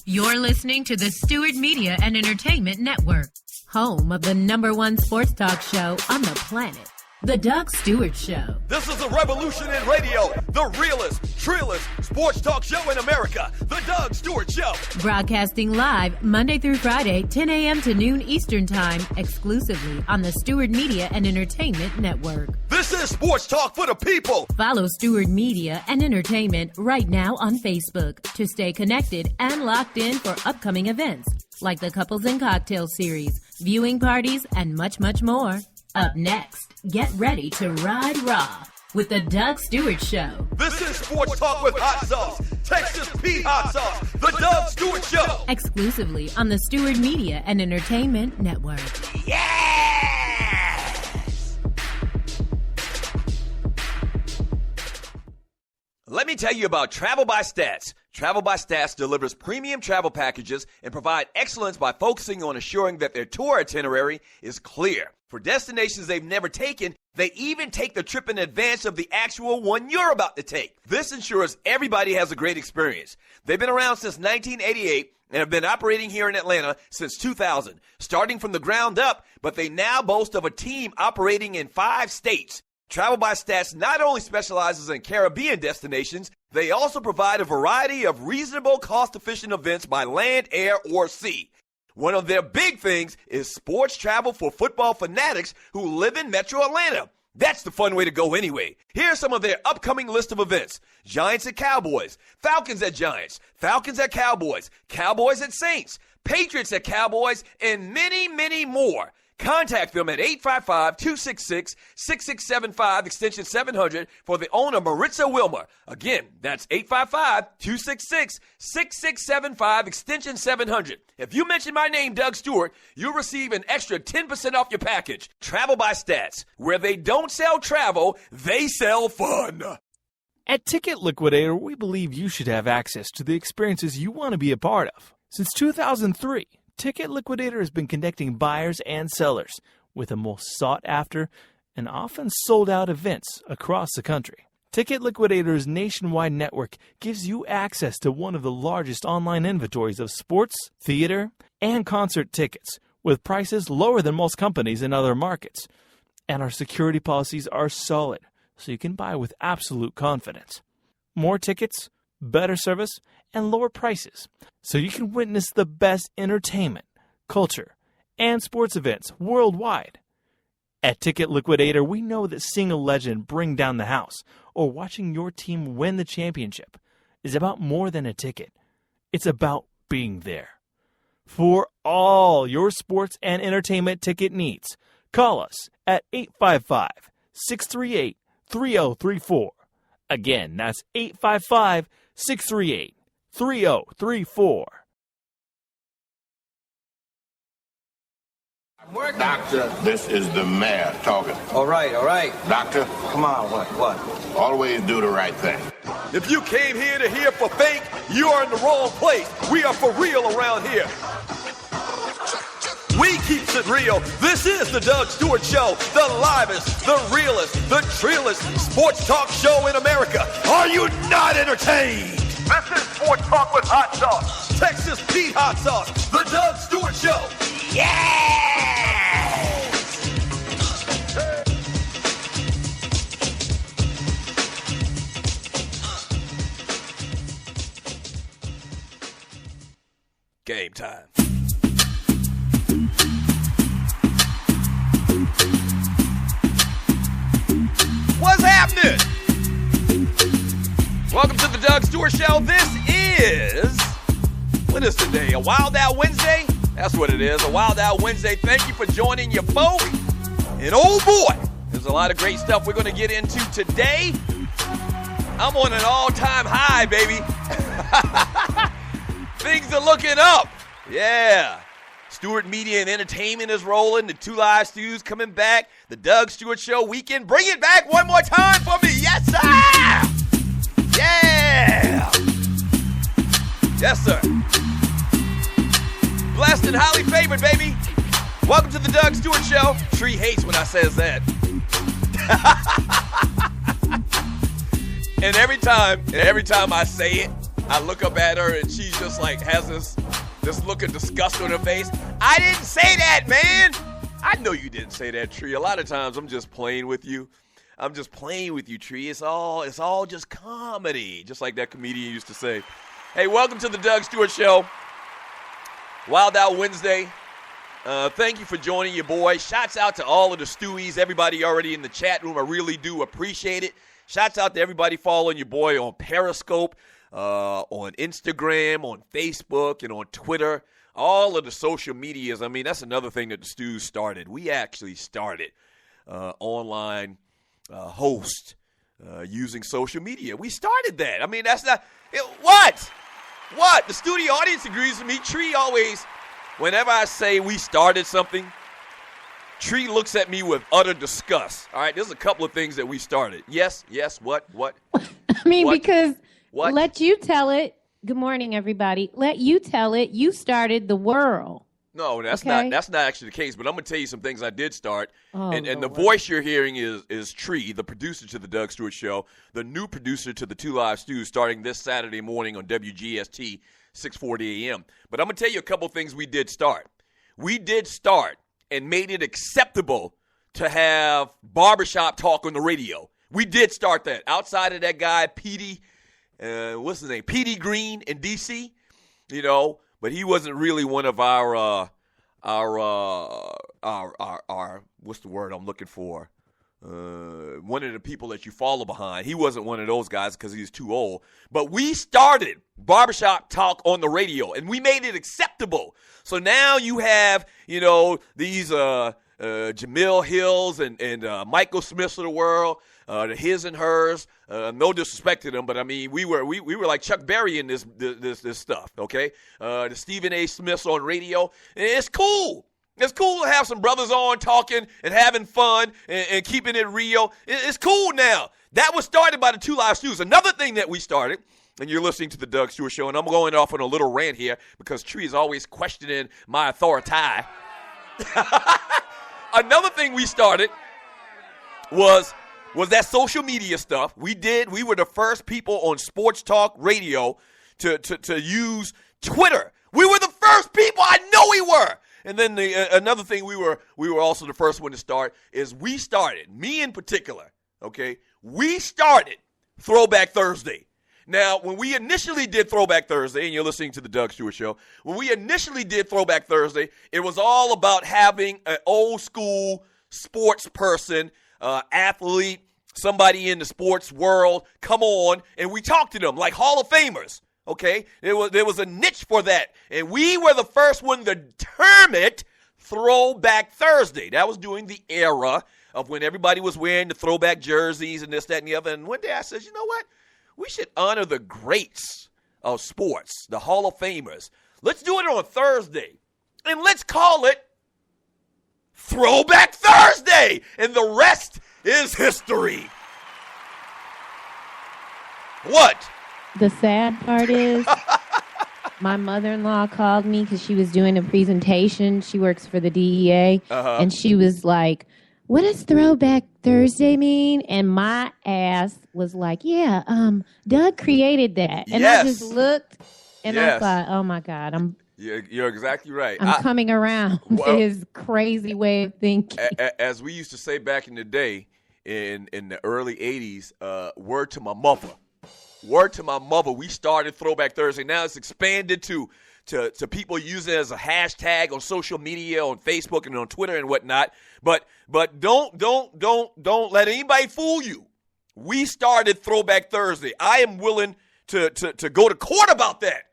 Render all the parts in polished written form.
You're listening to the Stewart Media and Entertainment Network, home of the #1 sports talk show on the planet, The Doug Stewart Show. This is a revolution in radio, the realest, trillest sports talk show in America, The Doug Stewart Show. Broadcasting live Monday through Friday, 10 a.m. to noon Eastern Time, exclusively on the Stewart Media and Entertainment Network. This is sports talk for the people. Follow Stewart Media and Entertainment right now on Facebook to stay connected and locked in for upcoming events like the Couples and Cocktail Series, viewing parties, and much, much more. Up next, get ready to ride raw with the Doug Stewart Show. This is sports talk with hot sauce, Texas Pete hot sauce, the Doug Stewart Show. Exclusively on the Stewart Media and Entertainment Network. Yes! Let me tell you about Travel by Stats. Travel by Stats delivers premium travel packages and provide excellence by focusing on assuring that their tour itinerary is clear. For destinations they've never taken, they even take the trip in advance of the actual one you're about to take. This ensures everybody has a great experience. They've been around since 1988 and have been operating here in Atlanta since 2000, starting from the ground up, but they now boast of a team operating in 5 states. Travel by Stats not only specializes in Caribbean destinations, they also provide a variety of reasonable, cost-efficient events by land, air, or sea. One of their big things is sports travel for football fanatics who live in Metro Atlanta. That's the fun way to go anyway. Here's some of their upcoming list of events. Giants at Cowboys, Falcons at Giants, Falcons at Cowboys, Cowboys at Saints, Patriots at Cowboys, and many, many more. Contact them at 855-266-6675, extension 700, for the owner, Maritza Wilmer. Again, that's 855-266-6675, extension 700. If you mention my name, Doug Stewart, you'll receive an extra 10% off your package. Travel by Stats. Where they don't sell travel, they sell fun. At Ticket Liquidator, we believe you should have access to the experiences you want to be a part of. Since 2003, Ticket Liquidator has been connecting buyers and sellers with the most sought-after and often sold-out events across the country. Ticket Liquidator's nationwide network gives you access to one of the largest online inventories of sports, theater, and concert tickets, with prices lower than most companies in other markets. And our security policies are solid, so you can buy with absolute confidence. More tickets, better service, and lower prices, so you can witness the best entertainment, culture, and sports events worldwide. At Ticket Liquidator, we know that seeing a legend bring down the house or watching your team win the championship is about more than a ticket. It's about being there. For all your sports and entertainment ticket needs, call us at 855-638-3034. Again, that's 855-638-3034. Doctor, this is the mayor talking. All right. Doctor, Come on, what? always do the right thing. If you came here to hear for fake, you are in the wrong place. We are for real around here. We keeps it real. This is the Doug Stewart Show, the livest, the realest, the trillest sports talk show in America. Are you not entertained? This is Sports Talk with Hot Sauce, Texas Pete Hot Sauce, the Doug Stewart Show. Yes! Game time. What's happening? Welcome to the Doug Stewart Show. This is, what is today? A Wild Out Wednesday? That's what it is, a Wild Out Wednesday. Thank you for joining your folk. And oh boy, there's a lot of great stuff we're going to get into today. I'm on an all-time high, baby. Things are looking up. Yeah. Stewart Media and Entertainment is rolling. The 2 Live Stews coming back. The Doug Stewart Show weekend. Bring it back one more time for me. Yes, sir. Yeah. Yes, sir. Blessed and highly favored, baby. Welcome to the Doug Stewart Show. Tree hates when I says that. And every time I say it, I look up at her and she's just like has this look of disgust on her face. I didn't say that, man. I know you didn't say that, Tree. A lot of times I'm just playing with you. I'm just playing with you, Tree. It's all just comedy, just like that comedian used to say. Hey, welcome to the Doug Stewart Show. Wild Out Wednesday. Thank you for joining your boy. Shouts out to all of the Stewies, everybody already in the chat room. I really do appreciate it. Shouts out to everybody following your boy on Periscope, on Instagram, on Facebook, and on Twitter. All of the social medias. I mean, that's another thing that the Stews started. We actually started online host using social media. We started that. I mean, that's not what? The studio audience agrees with me. Tree always, whenever I say we started something, Tree looks at me with utter disgust. All right, there's a couple of things that we started. Yes, what? I mean, what? Because what? Let you tell it. Good morning, everybody. Let you tell it. You started the world. No, that's Okay. not actually the case, but I'm going to tell you some things I did start. Oh, and the Lord. voice you're hearing is Tree, the producer to the Doug Stewart Show, the new producer to the 2 Live Stews starting this Saturday morning on WGST, 6:40 a.m. But I'm going to tell you a couple things we did start. We did start and made it acceptable to have barbershop talk on the radio. We did start that. Outside of that guy, Petey, what's his name? Petey Green in D.C., but he wasn't really one of our what's the word I'm looking for? One of the people that you follow behind. He wasn't one of those guys because he's too old. But we started barbershop talk on the radio, and we made it acceptable. So now you have, these Jamil Hills and Michael Smiths of the world, the his and hers. No disrespect to them, but I mean we were like Chuck Berry in this stuff. Okay, the Stephen A. Smiths on radio. And it's cool. It's cool to have some brothers on talking and having fun and keeping it real. It's cool now. That was started by the 2 Live Stews. Another thing that we started, and you're listening to the Doug Stewart Show, and I'm going off on a little rant here because Tree is always questioning my authority. Another thing we started was that social media stuff. We were the first people on sports talk radio to use Twitter. We were the first people. I know we were. And then another thing we were also the first one to start is we started, me in particular, okay, we started Throwback Thursday. Now, when we initially did Throwback Thursday, and you're listening to the Doug Stewart Show, when we initially did Throwback Thursday, it was all about having an old school sports person, athlete, somebody in the sports world come on, and we talked to them like Hall of Famers. Okay, there was a niche for that, and we were the first one to term it Throwback Thursday. That was during the era of when everybody was wearing the throwback jerseys and this, that, and the other. And one day I said, you know what? We should honor the greats of sports, the Hall of Famers. Let's do it on Thursday, and let's call it Throwback Thursday, and the rest is history. What? The sad part is my mother-in-law called me because she was doing a presentation. She works for the DEA. And she was like, what does Throwback Thursday mean? And my ass was like, yeah, Doug created that. And Yes. I just looked and Yes. I thought, oh, my God, You're exactly right. I'm coming around to his crazy way of thinking. As we used to say back in the day, in the early 80s, word to my mother. Word to my mother. We started Throwback Thursday. Now it's expanded to people using it as a hashtag on social media, on Facebook and on Twitter and whatnot. But don't let anybody fool you. We started Throwback Thursday. I am willing to go to court about that.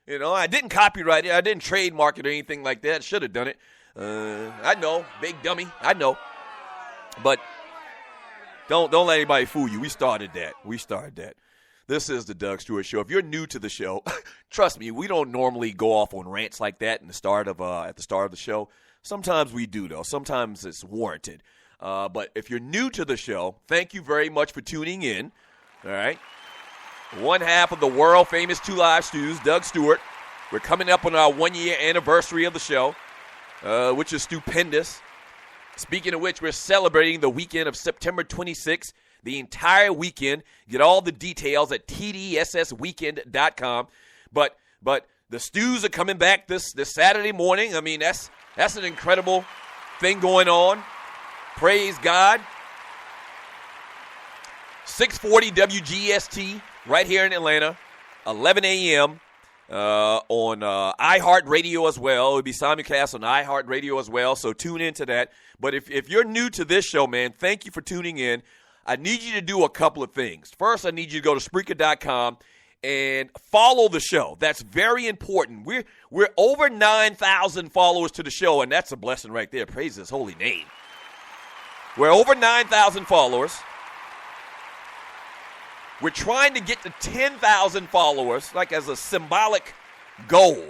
I didn't copyright it. I didn't trademark it or anything like that. Should have done it. I know, big dummy. I know. But don't let anybody fool you. We started that. This is the Doug Stewart Show. If you're new to the show, trust me, we don't normally go off on rants like that at the start of the show. Sometimes we do, though. Sometimes it's warranted. But if you're new to the show, thank you very much for tuning in. All right. One half of the world-famous 2 Live Stews, Doug Stewart. We're coming up on our 1-year anniversary of the show, which is stupendous. Speaking of which, we're celebrating the weekend of September 26th. the entire weekend. Get all the details at tdssweekend.com. But the Stews are coming back this Saturday morning. I mean, that's an incredible thing going on. Praise God. 640 WGST right here in Atlanta, 11 a.m. On iHeartRadio as well. It would be simulcast on iHeartRadio as well, so tune into that. But if you're new to this show, man, thank you for tuning in. I need you to do a couple of things. First, I need you to go to Spreaker.com and follow the show. That's very important. We're over 9,000 followers to the show, and that's a blessing right there. Praise his holy name. We're over 9,000 followers. We're trying to get to 10,000 followers, like as a symbolic goal,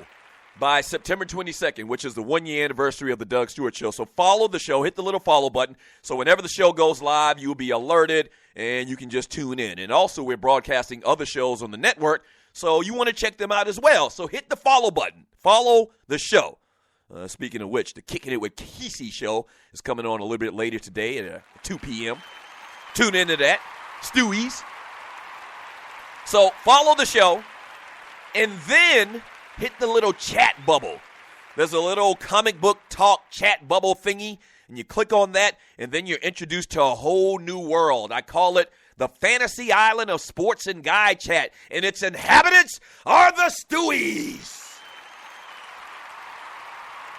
by September 22nd, which is the one-year anniversary of the Doug Stewart Show. So follow the show. Hit the little follow button. So whenever the show goes live, you'll be alerted, and you can just tune in. And also, we're broadcasting other shows on the network, so you want to check them out as well. So hit the follow button. Follow the show. Speaking of which, the Kicking It with Kesey show is coming on a little bit later today at 2 p.m. Tune into that. Stewies. So follow the show, and then hit the little chat bubble. There's a little comic book talk chat bubble thingy, and you click on that, and then you're introduced to a whole new world. I call it the fantasy island of sports and guy chat, and its inhabitants are the Stewies.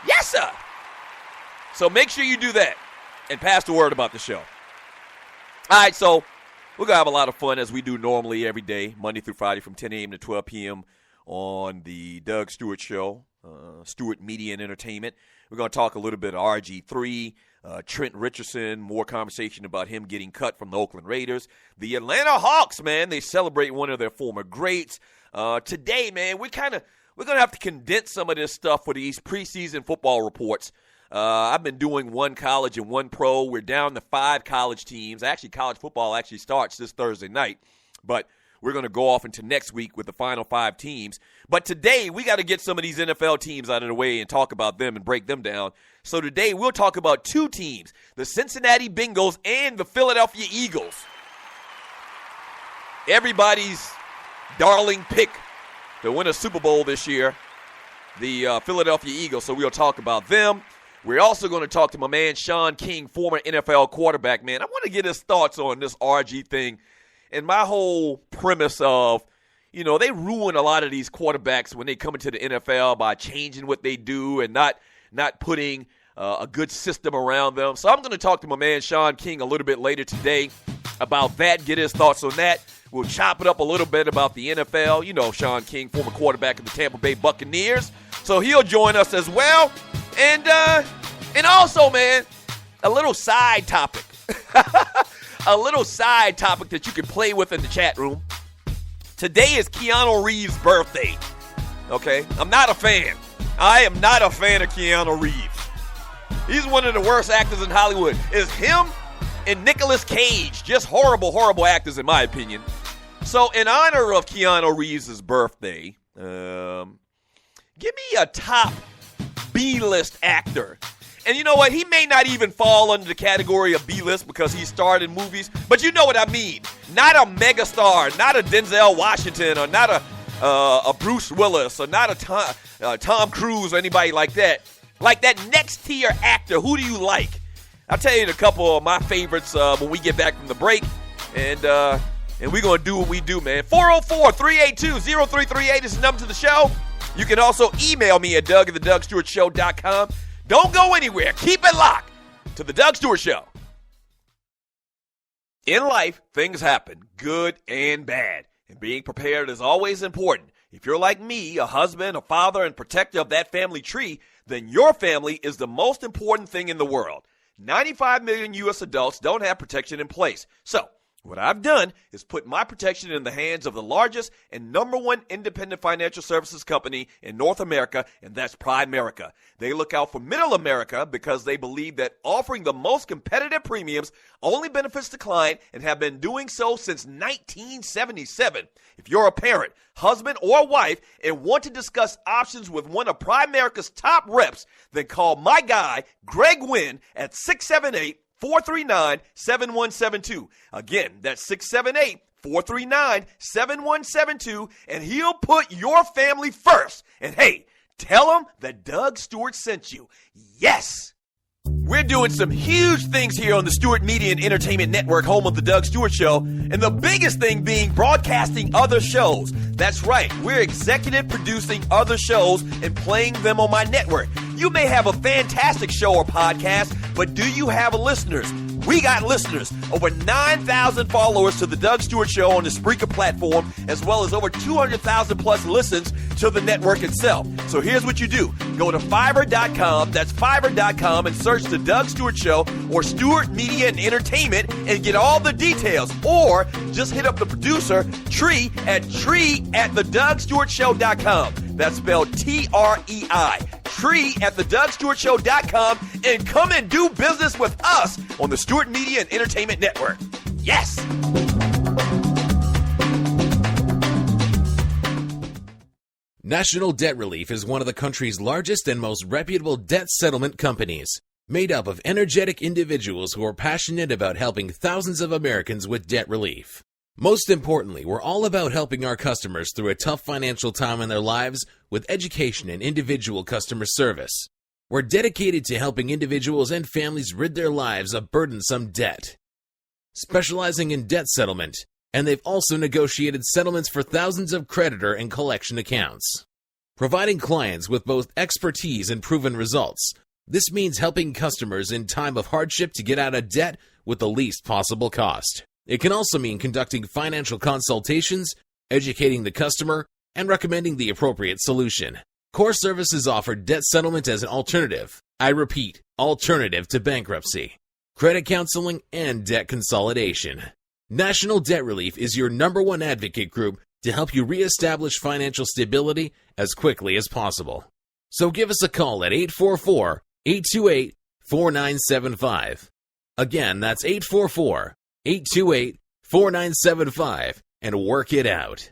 Yes, sir. So make sure you do that and pass the word about the show. All right, so we're going to have a lot of fun as we do normally every day, Monday through Friday from 10 a.m. to 12 p.m. on the Doug Stewart Show, Stewart Media and Entertainment. We're going to talk a little bit of RG3, Trent Richardson, more conversation about him getting cut from the Oakland Raiders. The Atlanta Hawks, man, they celebrate one of their former greats. Today, man, we're going to have to condense some of this stuff for these preseason football reports. I've been doing one college and one pro. We're down to 5 college teams. Actually, college football actually starts this Thursday night. But we're going to go off into next week with the final 5 teams. But today, we got to get some of these NFL teams out of the way and talk about them and break them down. So today, we'll talk about 2 teams, the Cincinnati Bengals and the Philadelphia Eagles. Everybody's darling pick to win a Super Bowl this year, the Philadelphia Eagles. So we'll talk about them. We're also going to talk to my man Sean King, former NFL quarterback, man. I want to get his thoughts on this RG thing and my whole premise of, you know, they ruin a lot of these quarterbacks when they come into the NFL by changing what they do and not putting a good system around them. So I'm going to talk to my man Sean King a little bit later today about that, get his thoughts on that. We'll chop it up a little bit about the NFL. You know, Sean King, former quarterback of the Tampa Bay Buccaneers. So he'll join us as well. And also, man, a little side topic. A little side topic that you can play with in the chat room. Today is Keanu Reeves' birthday. Okay? I'm not a fan. I am not a fan of Keanu Reeves. He's one of the worst actors in Hollywood. It's him and Nicolas Cage. Just horrible, horrible actors in my opinion. So in honor of Keanu Reeves' birthday, give me a top B-list actor. And you know what? He may not even fall under the category of B-list because he starred in movies, but you know what I mean. Not a megastar, not a Denzel Washington, or not a Bruce Willis, or not a Tom Cruise, or anybody like that. Like that next tier actor, who do you like? I'll tell you a couple of my favorites when we get back from the break, and we're going to do what we do, man. 404-382-0338 is the number to the show. You can also email me at doug@thedougstewartshow.com. Don't go anywhere. Keep it locked to the Doug Stewart Show. In life, things happen, good and bad. And being prepared is always important. If you're like me, a husband, a father, and protector of that family tree, then your family is the most important thing in the world. 95 million U.S. adults don't have protection in place. So, what I've done is put my protection in the hands of the largest and #1 independent financial services company in North America, and that's Primerica. They look out for middle America because they believe that offering the most competitive premiums only benefits the client and have been doing so since 1977. If you're a parent, husband, or wife and want to discuss options with one of Primerica's top reps, then call my guy, Greg Wynn, at 678 678-439-7172. Again, that's 678-439-7172, and he'll put your family first. And hey, tell him that Doug Stewart sent you. Yes! We're doing some huge things here on the Stewart Media and Entertainment Network, home of the Doug Stewart Show, and the biggest thing being broadcasting other shows. That's right, we're executive producing other shows and playing them on my network. You may have a fantastic show or podcast, but do you have listeners? We got listeners. Over 9,000 followers to the Doug Stewart Show on the Spreaker platform, as well as over 200,000 plus listens to the network itself. So here's what you do. Go to Fiverr.com, that's Fiverr.com, and search the Doug Stewart Show or Stewart Media and Entertainment and get all the details. Or just hit up the producer, Tree, at TreeAtTheDougStewartShow.com. That's spelled Trei. Tree@TheDougStewartShow.com, and come and do business with us on the Stewart Media and Entertainment Network. Yes! National Debt Relief is one of the country's largest and most reputable debt settlement companies, made up of energetic individuals who are passionate about helping thousands of Americans with debt relief. Most importantly, we're all about helping our customers through a tough financial time in their lives with education and individual customer service. We're dedicated to helping individuals and families rid their lives of burdensome debt. Specializing in debt settlement, and they've also negotiated settlements for thousands of creditor and collection accounts. Providing clients with both expertise and proven results, this means helping customers in time of hardship to get out of debt with the least possible cost. It can also mean conducting financial consultations, educating the customer, and recommending the appropriate solution. Core services offer debt settlement as an alternative. I repeat, alternative to bankruptcy, credit counseling, and debt consolidation. National Debt Relief is your #1 advocate group to help you reestablish financial stability as quickly as possible. So give us a call at 844-828-4975. Again, that's 844-828-4975, and work it out.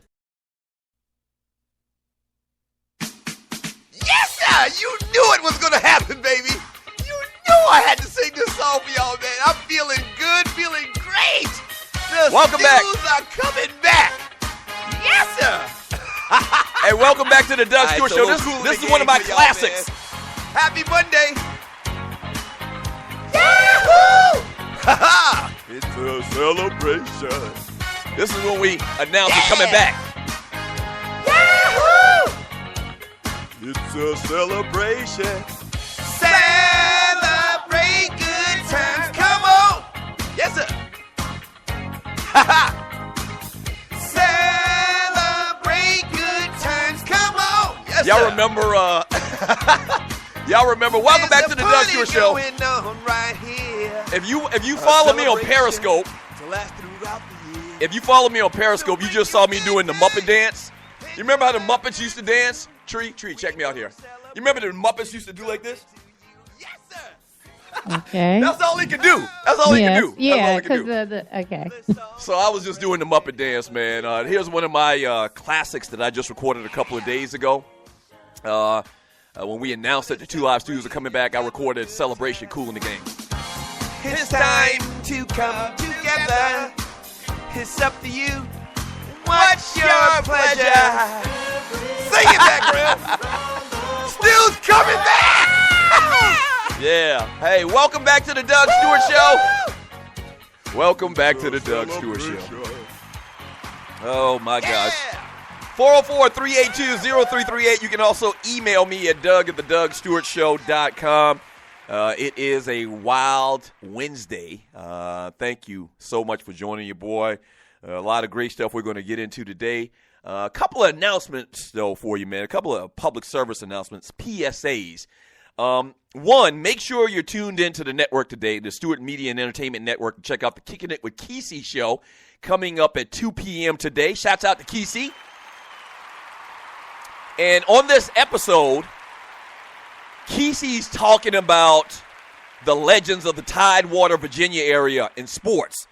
Yes, sir! You knew it was going to happen, baby! You knew I had to sing this song for y'all, man. I'm feeling good, feeling great! The Welcome back. Stews are coming back! Yes, sir! Hey, welcome back to the Doug Stewart Show. This is one of my classics. Happy Monday! Yahoo! Ha-ha! It's a celebration. This is when we announce it coming back. Yahoo! It's a celebration. Celebrate good times. Come on! Yes, sir! Ha-ha! Celebrate good times. Come on! Yes, Y'all sir! remember, welcome back to the Doug Stewart Show. Going on right here. If you follow me on Periscope, you just saw me doing the Muppet dance. You remember how the Muppets used to dance? Tree, check me out here. You remember the Muppets used to do like this? Yes, sir! Okay. That's all he could do. That's all he could do. Yeah, That's all he because could do. okay. So I was just doing the Muppet dance, man. Here's one of my classics that I just recorded a couple of days ago. When we announced that the 2 Live Studios are coming back, I recorded Celebration Cool in the Game. It's time to come together. It's up to you. What's your pleasure? Sing it, background. Stu's coming back. Yeah. Hey, welcome back to the Doug Stewart Show. Welcome back to the Doug Stewart Show. Oh, my gosh. 404-382-0338. You can also email me at doug@thedougstewartshow.com. It is a wild Wednesday. Thank you so much for joining your boy. A lot of great stuff we're going to get into today. A couple of announcements, though, for you, man. A couple of public service announcements, PSAs. One, make sure you're tuned into the network today, the Stewart Media and Entertainment Network, to check out the Kicking It with Kesey show coming up at 2 p.m. today. Shouts out to Kesey. And on this episode, Kesey's talking about the legends of the Tidewater, Virginia area in sports.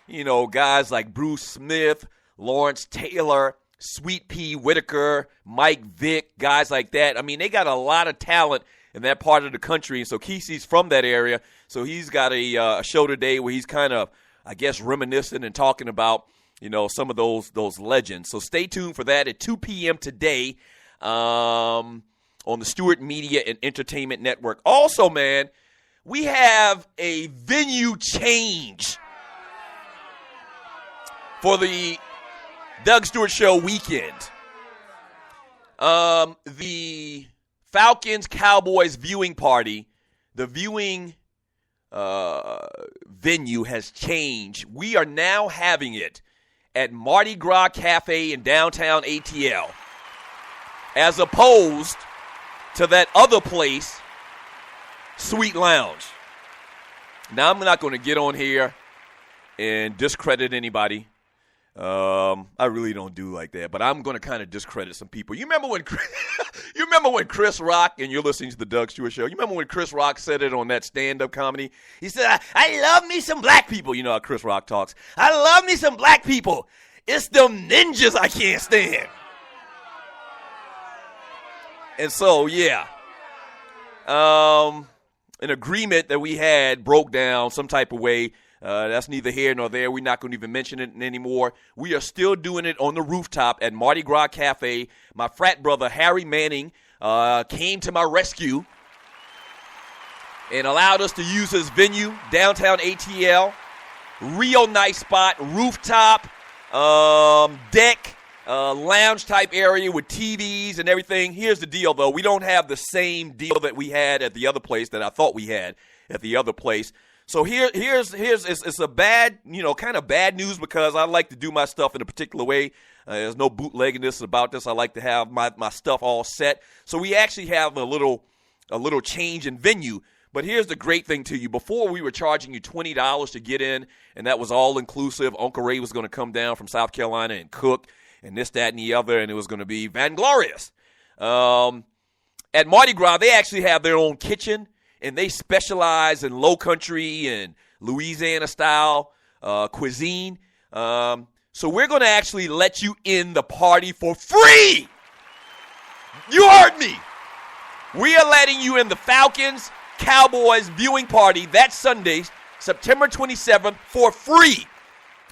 You know, guys like Bruce Smith, Lawrence Taylor, Sweet Pea Whitaker, Mike Vick, guys like that. I mean, they got a lot of talent in that part of the country. And so Kesey's from that area. So he's got a show today where he's kind of, I guess, reminiscing and talking about, some of those legends. So stay tuned for that at 2 p.m. today on the Stewart Media and Entertainment Network. Also, man, we have a venue change for the Doug Stewart Show weekend. The Falcons-Cowboys viewing party, the viewing venue has changed. We are now having it at Mardi Gras Cafe in downtown ATL, as opposed to that other place, Sweet Lounge. Now, I'm not going to get on here and discredit anybody. I really don't do like that, but I'm going to kind of discredit some people. You remember when Chris Rock, and you're listening to the Doug Stewart Show, you remember when Chris Rock said it on that stand-up comedy? He said, I love me some black people. You know how Chris Rock talks. I love me some black people. It's them ninjas I can't stand. And so, yeah, an agreement that we had broke down some type of way. That's neither here nor there. We're not going to even mention it anymore. We are still doing it on the rooftop at Mardi Gras Cafe. My frat brother, Harry Manning, came to my rescue and allowed us to use his venue, downtown ATL. Real nice spot, rooftop, deck, lounge type area with TVs and everything. Here's the deal, though. We don't have the same deal that we had at the other place that I thought we had at the other place. So here's it's a bad, kind of bad news, because I like to do my stuff in a particular way. There's no bootlegginess about this. I like to have my stuff all set. So we actually have a little change in venue. But here's the great thing to you. Before, we were charging you $20 to get in, and that was all inclusive. Uncle Ray was going to come down from South Carolina and cook, and this, that, and the other, and it was going to be vanglorious. At Mardi Gras, they actually have their own kitchen, and they specialize in low country and Louisiana-style cuisine. So we're going to actually let you in the party for free. You heard me. We are letting you in the Falcons Cowboys viewing party that Sunday, September 27th, for free.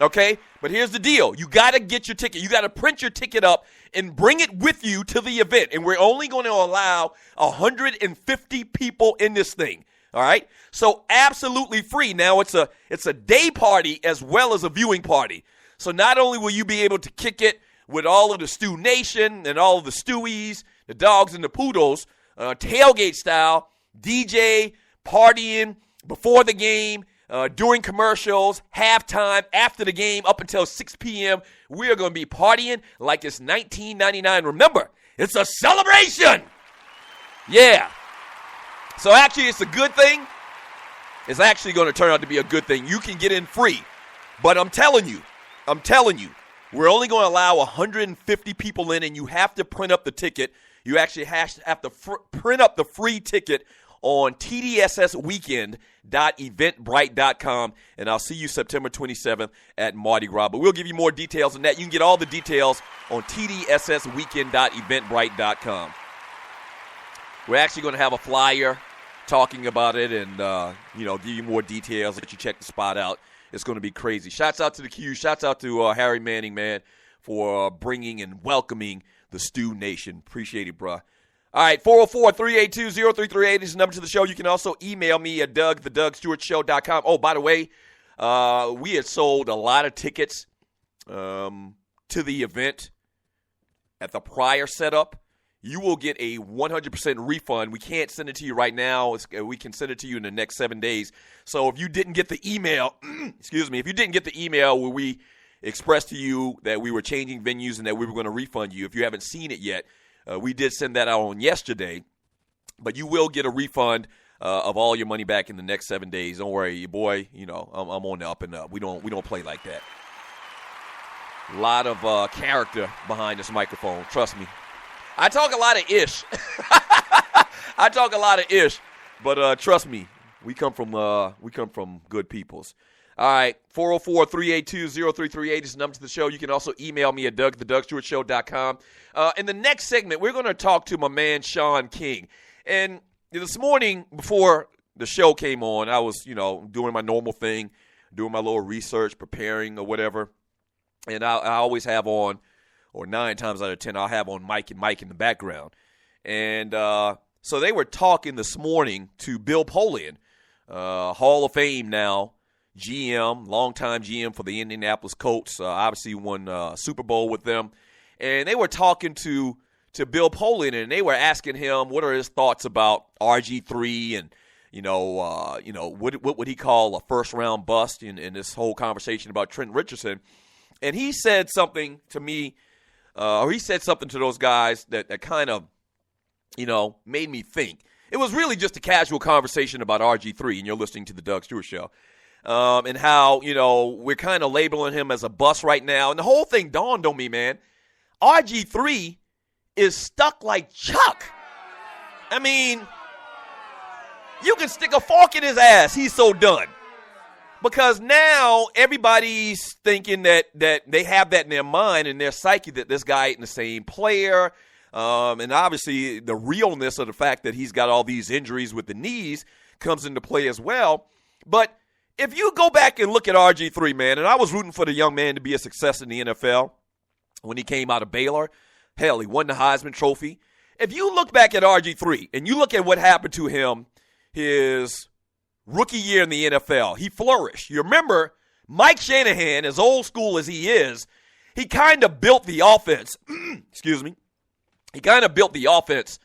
Okay? But here's the deal. You got to get your ticket. You got to print your ticket up and bring it with you to the event. And we're only going to allow 150 people in this thing. All right? So absolutely free. Now, it's a day party as well as a viewing party. So not only will you be able to kick it with all of the Stew Nation and all of the Stewies, the dogs and the poodles, tailgate style, DJ, partying before the game, during commercials, halftime, after the game, up until 6 p.m. We are going to be partying like it's 1999. Remember, it's a celebration. Yeah. So actually, it's a good thing. It's actually going to turn out to be a good thing. You can get in free. But I'm telling you, we're only going to allow 150 people in, and you have to print up the ticket. You actually have to print up the free ticket on tdssweekend.eventbrite.com, and I'll see you September 27th at Mardi Gras. But we'll give you more details on that. You can get all the details on tdssweekend.eventbrite.com. We're actually going to have a flyer talking about it and, give you more details, let you check the spot out. It's going to be crazy. Shouts out to the Q. Shouts out to Harry Manning, man, for bringing and welcoming the Stew Nation. Appreciate it, bruh. All right, 404-382-0338 is the number to the show. You can also email me at thedugstewartshow.com. Oh, by the way, we had sold a lot of tickets to the event at the prior setup. You will get a 100% refund. We can't send it to you right now. We can send it to you in the next 7 days. So if you didn't get the email, if you didn't get the email where we expressed to you that we were changing venues and that we were going to refund you, if you haven't seen it yet, we did send that out on yesterday, but you will get a refund of all your money back in the next 7 days. Don't worry, your boy. I'm on the up and up. We don't play like that. A lot of character behind this microphone. Trust me. I talk a lot of ish. But trust me, we come from good peoples. All right, 404-382-0338 is the number to the show. You can also email me at thedugstewartshow.com. In the next segment, we're going to talk to my man Sean King. And, this morning before the show came on, I was, doing my normal thing, doing my little research, preparing or whatever. And I always have on, or 9 times out of 10, I'll have on Mike in the background. And so they were talking this morning to Bill Polian, Hall of Fame now, GM, longtime GM for the Indianapolis Colts, obviously won Super Bowl with them. And they were talking to Bill Polian, and they were asking him what are his thoughts about RG3 and, what would he call a first-round bust in this whole conversation about Trent Richardson. And he said something to me, or he said something to those guys that kind of, made me think. It was really just a casual conversation about RG3, and you're listening to the Doug Stewart Show. And how, we're kind of labeling him as a bust right now. And the whole thing dawned on me, man. RG3 is stuck like Chuck. I mean, you can stick a fork in his ass. He's so done. Because now everybody's thinking that they have that in their mind and their psyche that this guy ain't the same player. And obviously the realness of the fact that he's got all these injuries with the knees comes into play as well. But if you go back and look at RG3, man, and I was rooting for the young man to be a success in the NFL when he came out of Baylor. Hell, he won the Heisman Trophy. If you look back at RG3 and you look at what happened to him his rookie year in the NFL, he flourished. You remember Mike Shanahan, as old school as he is, he kind of built the offense. Excuse me. He kind of built the offense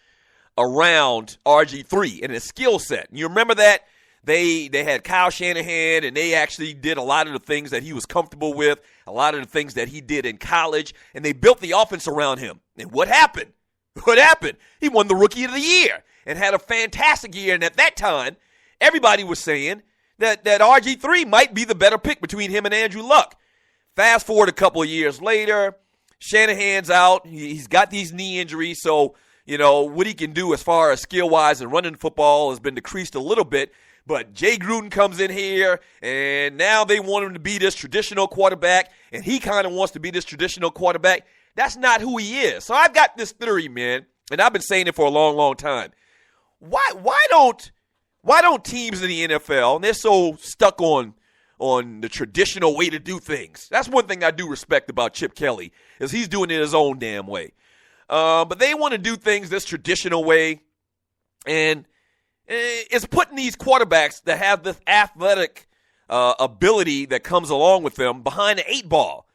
around RG3 and his skill set. You remember that? They had Kyle Shanahan, and they actually did a lot of the things that he was comfortable with, a lot of the things that he did in college, and they built the offense around him. And what happened? What happened? He won the Rookie of the Year and had a fantastic year. And at that time, everybody was saying that RG3 might be the better pick between him and Andrew Luck. Fast forward a couple of years later, Shanahan's out. He's got these knee injuries, so, what he can do as far as skill-wise and running football has been decreased a little bit. But Jay Gruden comes in here, and now they want him to be this traditional quarterback, and he kind of wants to be this traditional quarterback. That's not who he is. So I've got this theory, man, and I've been saying it for a long, long time. Why don't teams in the NFL, and they're so stuck on the traditional way to do things. That's one thing I do respect about Chip Kelly, is he's doing it his own damn way. But they want to do things this traditional way, and it's putting these quarterbacks that have this athletic ability that comes along with them behind the 8 ball.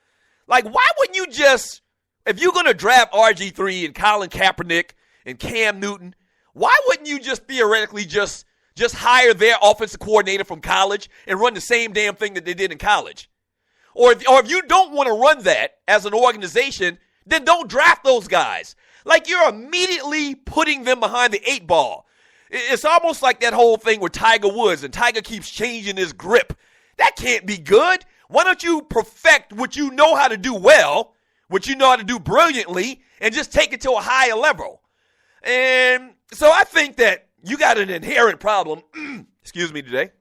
Like, why wouldn't you just, if you're going to draft RG3 and Colin Kaepernick and Cam Newton, why wouldn't you just theoretically just hire their offensive coordinator from college and run the same damn thing that they did in college? Or if you don't want to run that as an organization, then don't draft those guys. Like, you're immediately putting them behind the 8 ball. It's almost like that whole thing with Tiger Woods, and Tiger keeps changing his grip. That can't be good. Why don't you perfect what you know how to do well, what you know how to do brilliantly, and just take it to a higher level? And so I think that you got an inherent problem, excuse me today.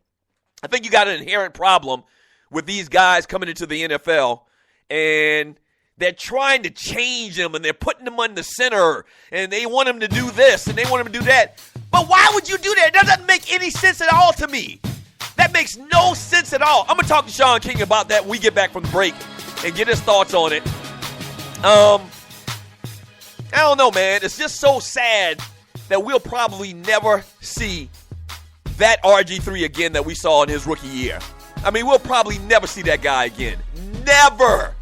I think you got an inherent problem with these guys coming into the NFL, and they're trying to change them, and they're putting them on the center, and they want them to do this, and they want them to do that. But why would you do that? That doesn't make any sense at all to me. That makes no sense at all. I'm going to talk to Sean King about that when we get back from the break and get his thoughts on it. I don't know, man. It's just so sad that we'll probably never see that RG3 again that we saw in his rookie year. I mean, we'll probably never see that guy again. Never.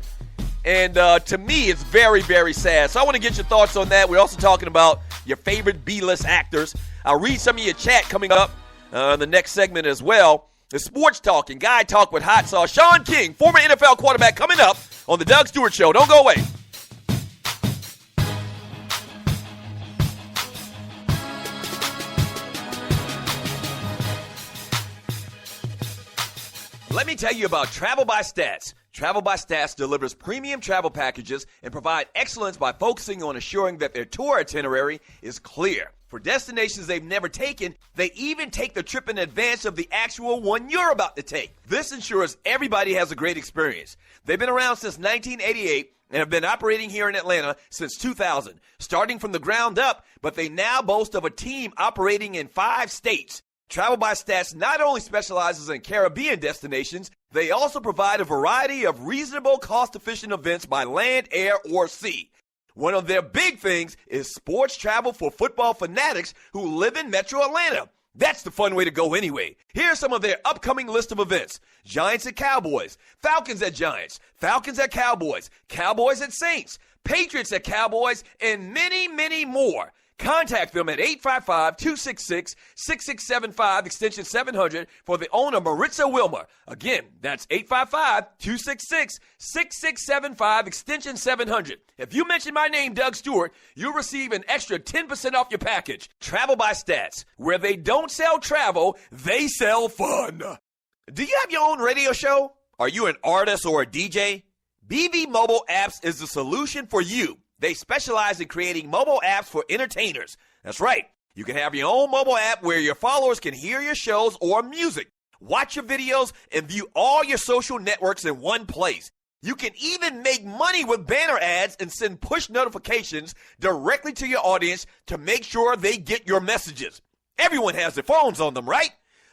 And to me, it's very, very sad. So I want to get your thoughts on that. We're also talking about your favorite B-list actors. I'll read some of your chat coming up in the next segment as well. The Sports Talk and Guy Talk with Hot Sauce. Sean King, former NFL quarterback, coming up on the Doug Stewart Show. Don't go away. Let me tell you about Travel by Stats. Travel by Stats delivers premium travel packages and provide excellence by focusing on assuring that their tour itinerary is clear. For destinations they've never taken, they even take the trip in advance of the actual one you're about to take. This ensures everybody has a great experience. They've been around since 1988, and have been operating here in Atlanta since 2000, starting from the ground up, but they now boast of a team operating in 5 states. Travel by Stats not only specializes in Caribbean destinations, they also provide a variety of reasonable, cost-efficient events by land, air, or sea. One of their big things is sports travel for football fanatics who live in Metro Atlanta. That's the fun way to go anyway. Here's some of their upcoming list of events. Giants at Cowboys, Falcons at Giants, Falcons at Cowboys, Cowboys at Saints, Patriots at Cowboys, and many, many more. Contact them at 855-266-6675, extension 700, for the owner, Maritza Wilmer. Again, that's 855-266-6675, extension 700. If you mention my name, Doug Stewart, you'll receive an extra 10% off your package. Travel by Stats, where they don't sell travel, they sell fun. Do you have your own radio show? Are you an artist or a DJ? BB Mobile Apps is the solution for you. They specialize in creating mobile apps for entertainers. That's right. You can have your own mobile app where your followers can hear your shows or music, watch your videos, and view all your social networks in one place. You can even make money with banner ads and send push notifications directly to your audience to make sure they get your messages. Everyone has their phones on them, right?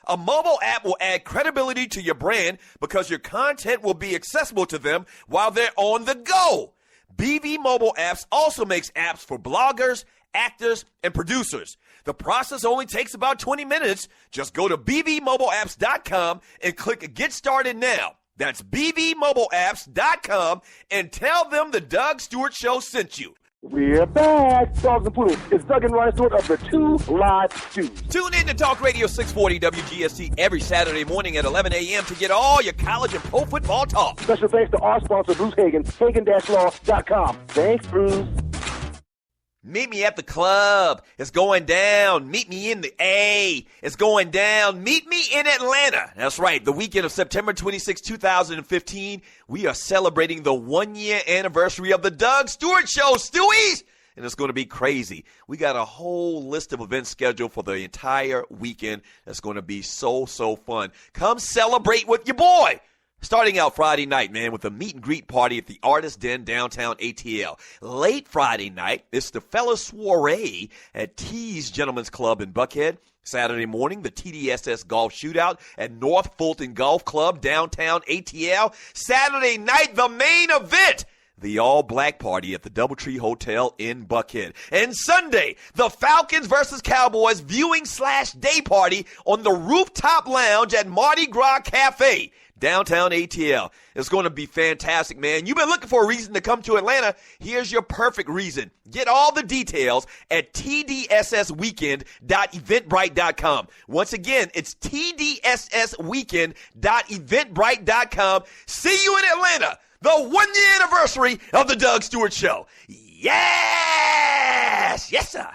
A mobile app will add credibility to your brand because your content will be accessible to them while they're on the go. BV Mobile Apps also makes apps for bloggers, actors, and producers. The process only takes about 20 minutes. Just go to bvmobileapps.com and click Get Started Now. That's bvmobileapps.com and tell them the Doug Stewart Show sent you. We're back. Dogs and Poodles. It's Doug and Ryan Stewart of the Two Live Stews. Tune in to Talk Radio 640 WGST every Saturday morning at 11 a.m. to get all your college and pro football talk. Special thanks to our sponsor, Bruce Hagen, Hagen-Law.com. Thanks, Bruce. Meet me at the club. It's going down. Meet me in the A. It's going down. Meet me in Atlanta. That's right. The weekend of September 26, 2015, we are celebrating the 1-year anniversary of the Doug Stewart Show, Stewies. And it's going to be crazy. We got a whole list of events scheduled for the entire weekend. That's going to be so fun. Come celebrate with your boy. Starting out Friday night, man, with a meet and greet party at the Artist Den downtown ATL. Late Friday night, it's the Fella Soiree at T's Gentlemen's Club in Buckhead. Saturday morning, the TDSS Golf Shootout at North Fulton Golf Club downtown ATL. Saturday night, the main event, the all-black party at the Doubletree Hotel in Buckhead. And Sunday, the Falcons versus Cowboys viewing/day party on the rooftop lounge at Mardi Gras Cafe, downtown ATL. It's going to be fantastic, man. You've been looking for a reason to come to Atlanta. Here's your perfect reason. Get all the details at tdssweekend.eventbrite.com. Once again, it's tdssweekend.eventbrite.com. See you in Atlanta. The 1-year anniversary of the Doug Stewart Show. Yes! Yes, sir.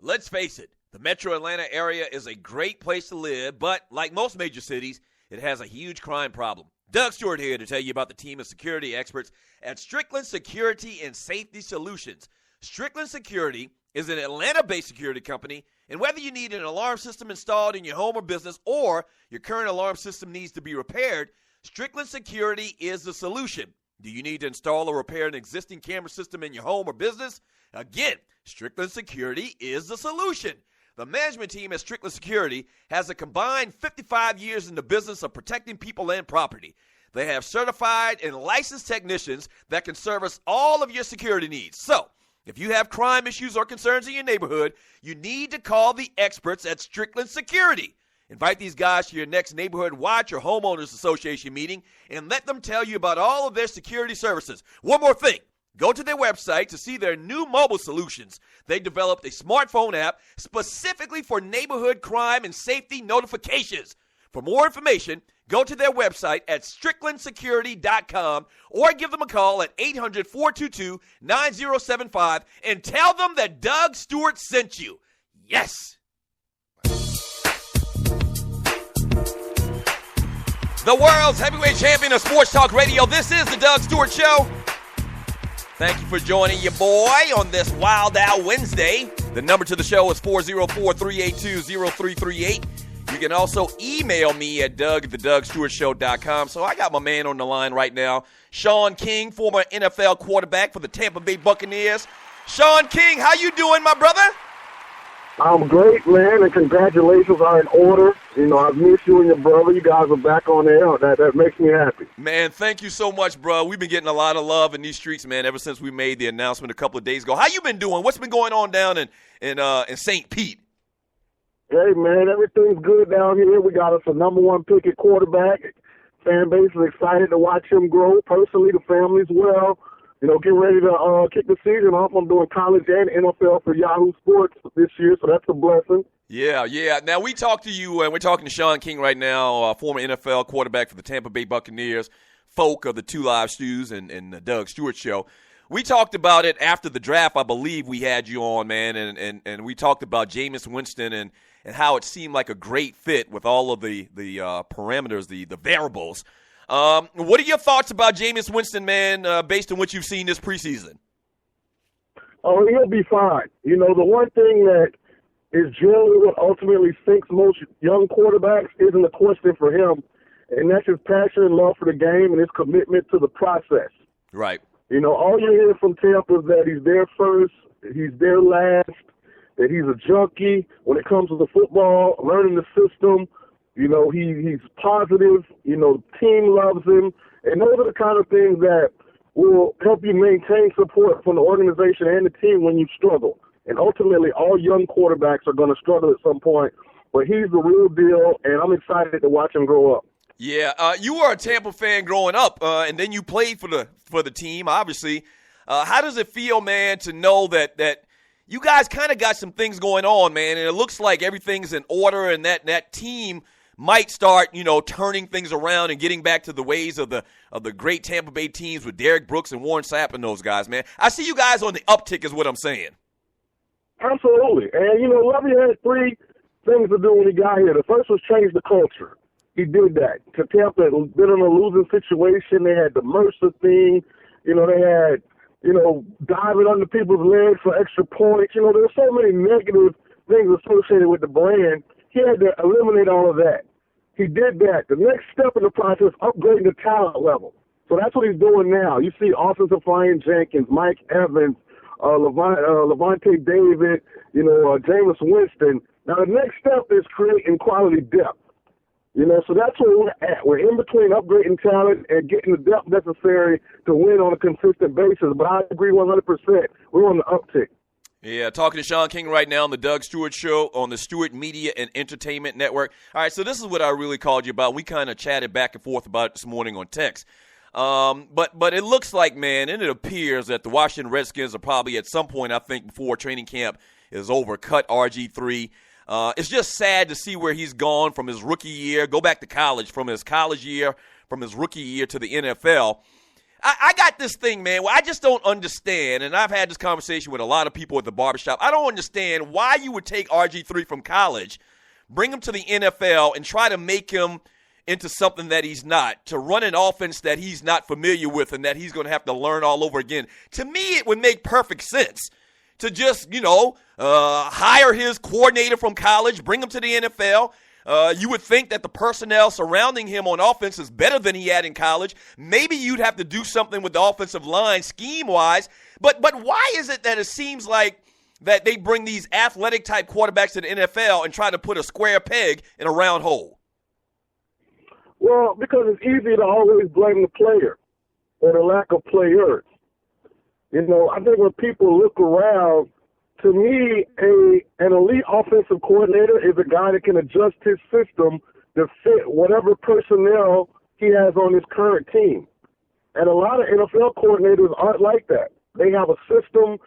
Let's face it. The metro Atlanta area is a great place to live, but like most major cities, it has a huge crime problem. Doug Stewart here to tell you about the team of security experts at Strickland Security and Safety Solutions. Strickland Security is an Atlanta-based security company, and whether you need an alarm system installed in your home or business or your current alarm system needs to be repaired, Strickland Security is the solution. Do you need to install or repair an existing camera system in your home or business? Again, Strickland Security is the solution. The management team at Strickland Security has a combined 55 years in the business of protecting people and property. They have certified and licensed technicians that can service all of your security needs. So, if you have crime issues or concerns in your neighborhood, you need to call the experts at Strickland Security. Invite these guys to your next neighborhood watch or homeowners association meeting and let them tell you about all of their security services. One more thing. Go to their website to see their new mobile solutions. They developed a smartphone app specifically for neighborhood crime and safety notifications. For more information, go to their website at stricklandsecurity.com or give them a call at 800-422-9075 and tell them that Doug Stewart sent you. Yes! The world's heavyweight champion of sports talk radio, this is the Doug Stewart Show. Thank you for joining your boy on this Wild Out Wednesday. The number to the show is 404-382-0338. You can also email me at Doug@thedougstewartshow.com. So I got my man on the line right now, Sean King, former NFL quarterback for the Tampa Bay Buccaneers. Sean King, how you doing, my brother? I'm great, man, and congratulations are in order. You know, I've missed you and your brother. You guys are back on air. That makes me happy. Man, thank you so much, bro. We've been getting a lot of love in these streets, man, ever since we made the announcement a couple of days ago. How you been doing? What's been going on down in St. Pete? Hey, man, everything's good down here. We got us a number one pick at quarterback. Fan base is excited to watch him grow. Personally, the family's well. You know, getting ready to kick the season off. I'm doing college and NFL for Yahoo Sports this year, so that's a blessing. Yeah. Now, we talked to you, and we're talking to Sean King right now, former NFL quarterback for the Tampa Bay Buccaneers, folk of the Two Live Stews and the Doug Stewart Show. We talked about it after the draft. I believe we had you on, man, and we talked about Jameis Winston and how it seemed like a great fit with all of the parameters, the variables. What are your thoughts about Jameis Winston, man, based on what you've seen this preseason? Oh, he'll be fine. You know, the one thing that is generally what ultimately sinks most young quarterbacks isn't a question for him, and that's his passion and love for the game and his commitment to the process. Right. You know, all you hear from Tampa is that he's there first, he's there last, that he's a junkie when it comes to the football, learning the system. You know, he's positive. You know, team loves him. And those are the kind of things that will help you maintain support from the organization and the team when you struggle. And ultimately, all young quarterbacks are going to struggle at some point. But he's the real deal, and I'm excited to watch him grow up. Yeah, you were a Tampa fan growing up, and then you played for the team, obviously. How does it feel, man, to know that you guys kind of got some things going on, man, and it looks like everything's in order and that team might start, you know, turning things around and getting back to the ways of the great Tampa Bay teams with Derek Brooks and Warren Sapp and those guys, man. I see you guys on the uptick is what I'm saying. Absolutely. And, you know, Lovey had three things to do when he got here. The first was change the culture. He did that. Tampa had been in a losing situation. They had the Mercer thing. You know, they had, you know, diving under people's legs for extra points. You know, there were so many negative things associated with the brand. He had to eliminate all of that. He did that. The next step in the process, upgrading the talent level. So that's what he's doing now. You see offensive line Jenkins, Mike Evans, Levante David, you know, Jameis Winston. Now the next step is creating quality depth. You know, so that's where we're at. We're in between upgrading talent and getting the depth necessary to win on a consistent basis. But I agree 100%. We're on the uptick. Yeah, talking to Sean King right now on the Doug Stewart Show on the Stewart Media and Entertainment Network. All right, so this is what I really called you about. We kind of chatted back and forth about it this morning on text. But it looks like, man, and it appears that the Washington Redskins are probably at some point, I think, before training camp is over, cut RG3. It's just sad to see where he's gone from his rookie year, go back to college, from his college year, from his rookie year to the NFL. I got this thing, man, where I just don't understand, and I've had this conversation with a lot of people at the barbershop. I don't understand why you would take RG3 from college, bring him to the NFL, and try to make him into something that he's not, to run an offense that he's not familiar with and that he's going to have to learn all over again. To me, it would make perfect sense to just, you know, hire his coordinator from college, bring him to the NFL. You would think that the personnel surrounding him on offense is better than he had in college. Maybe you'd have to do something with the offensive line scheme-wise. But why is it that it seems like that they bring these athletic-type quarterbacks to the NFL and try to put a square peg in a round hole? Well, because it's easy to always blame the player or the lack of players. You know, I think when people look around, to me, an elite offensive coordinator is a guy that can adjust his system to fit whatever personnel he has on his current team. And a lot of NFL coordinators aren't like that. They have a system.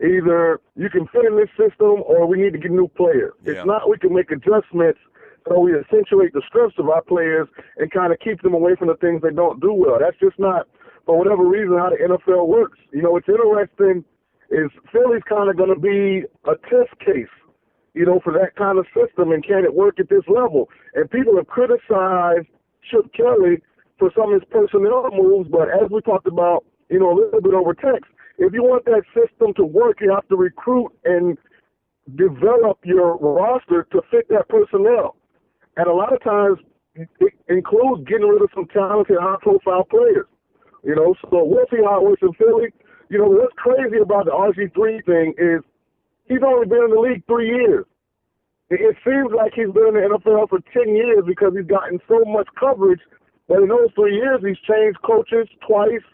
Either you can fit in this system or we need to get new players. Yeah. It's not we can make adjustments so we accentuate the strengths of our players and kind of keep them away from the things they don't do well. That's just not, for whatever reason, how the NFL works. You know, it's interesting is Philly's kind of going to be a test case, you know, for that kind of system, and can it work at this level? And people have criticized Chip Kelly for some of his personnel moves, but as we talked about, you know, a little bit over text, if you want that system to work, you have to recruit and develop your roster to fit that personnel. And a lot of times it includes getting rid of some talented, high-profile players. You know, so we'll see how it works in Philly. You know, what's crazy about the RG3 thing is he's only been in the league 3 years. It seems like he's been in the NFL for 10 years because he's gotten so much coverage. But in those 3 years, he's changed coaches twice.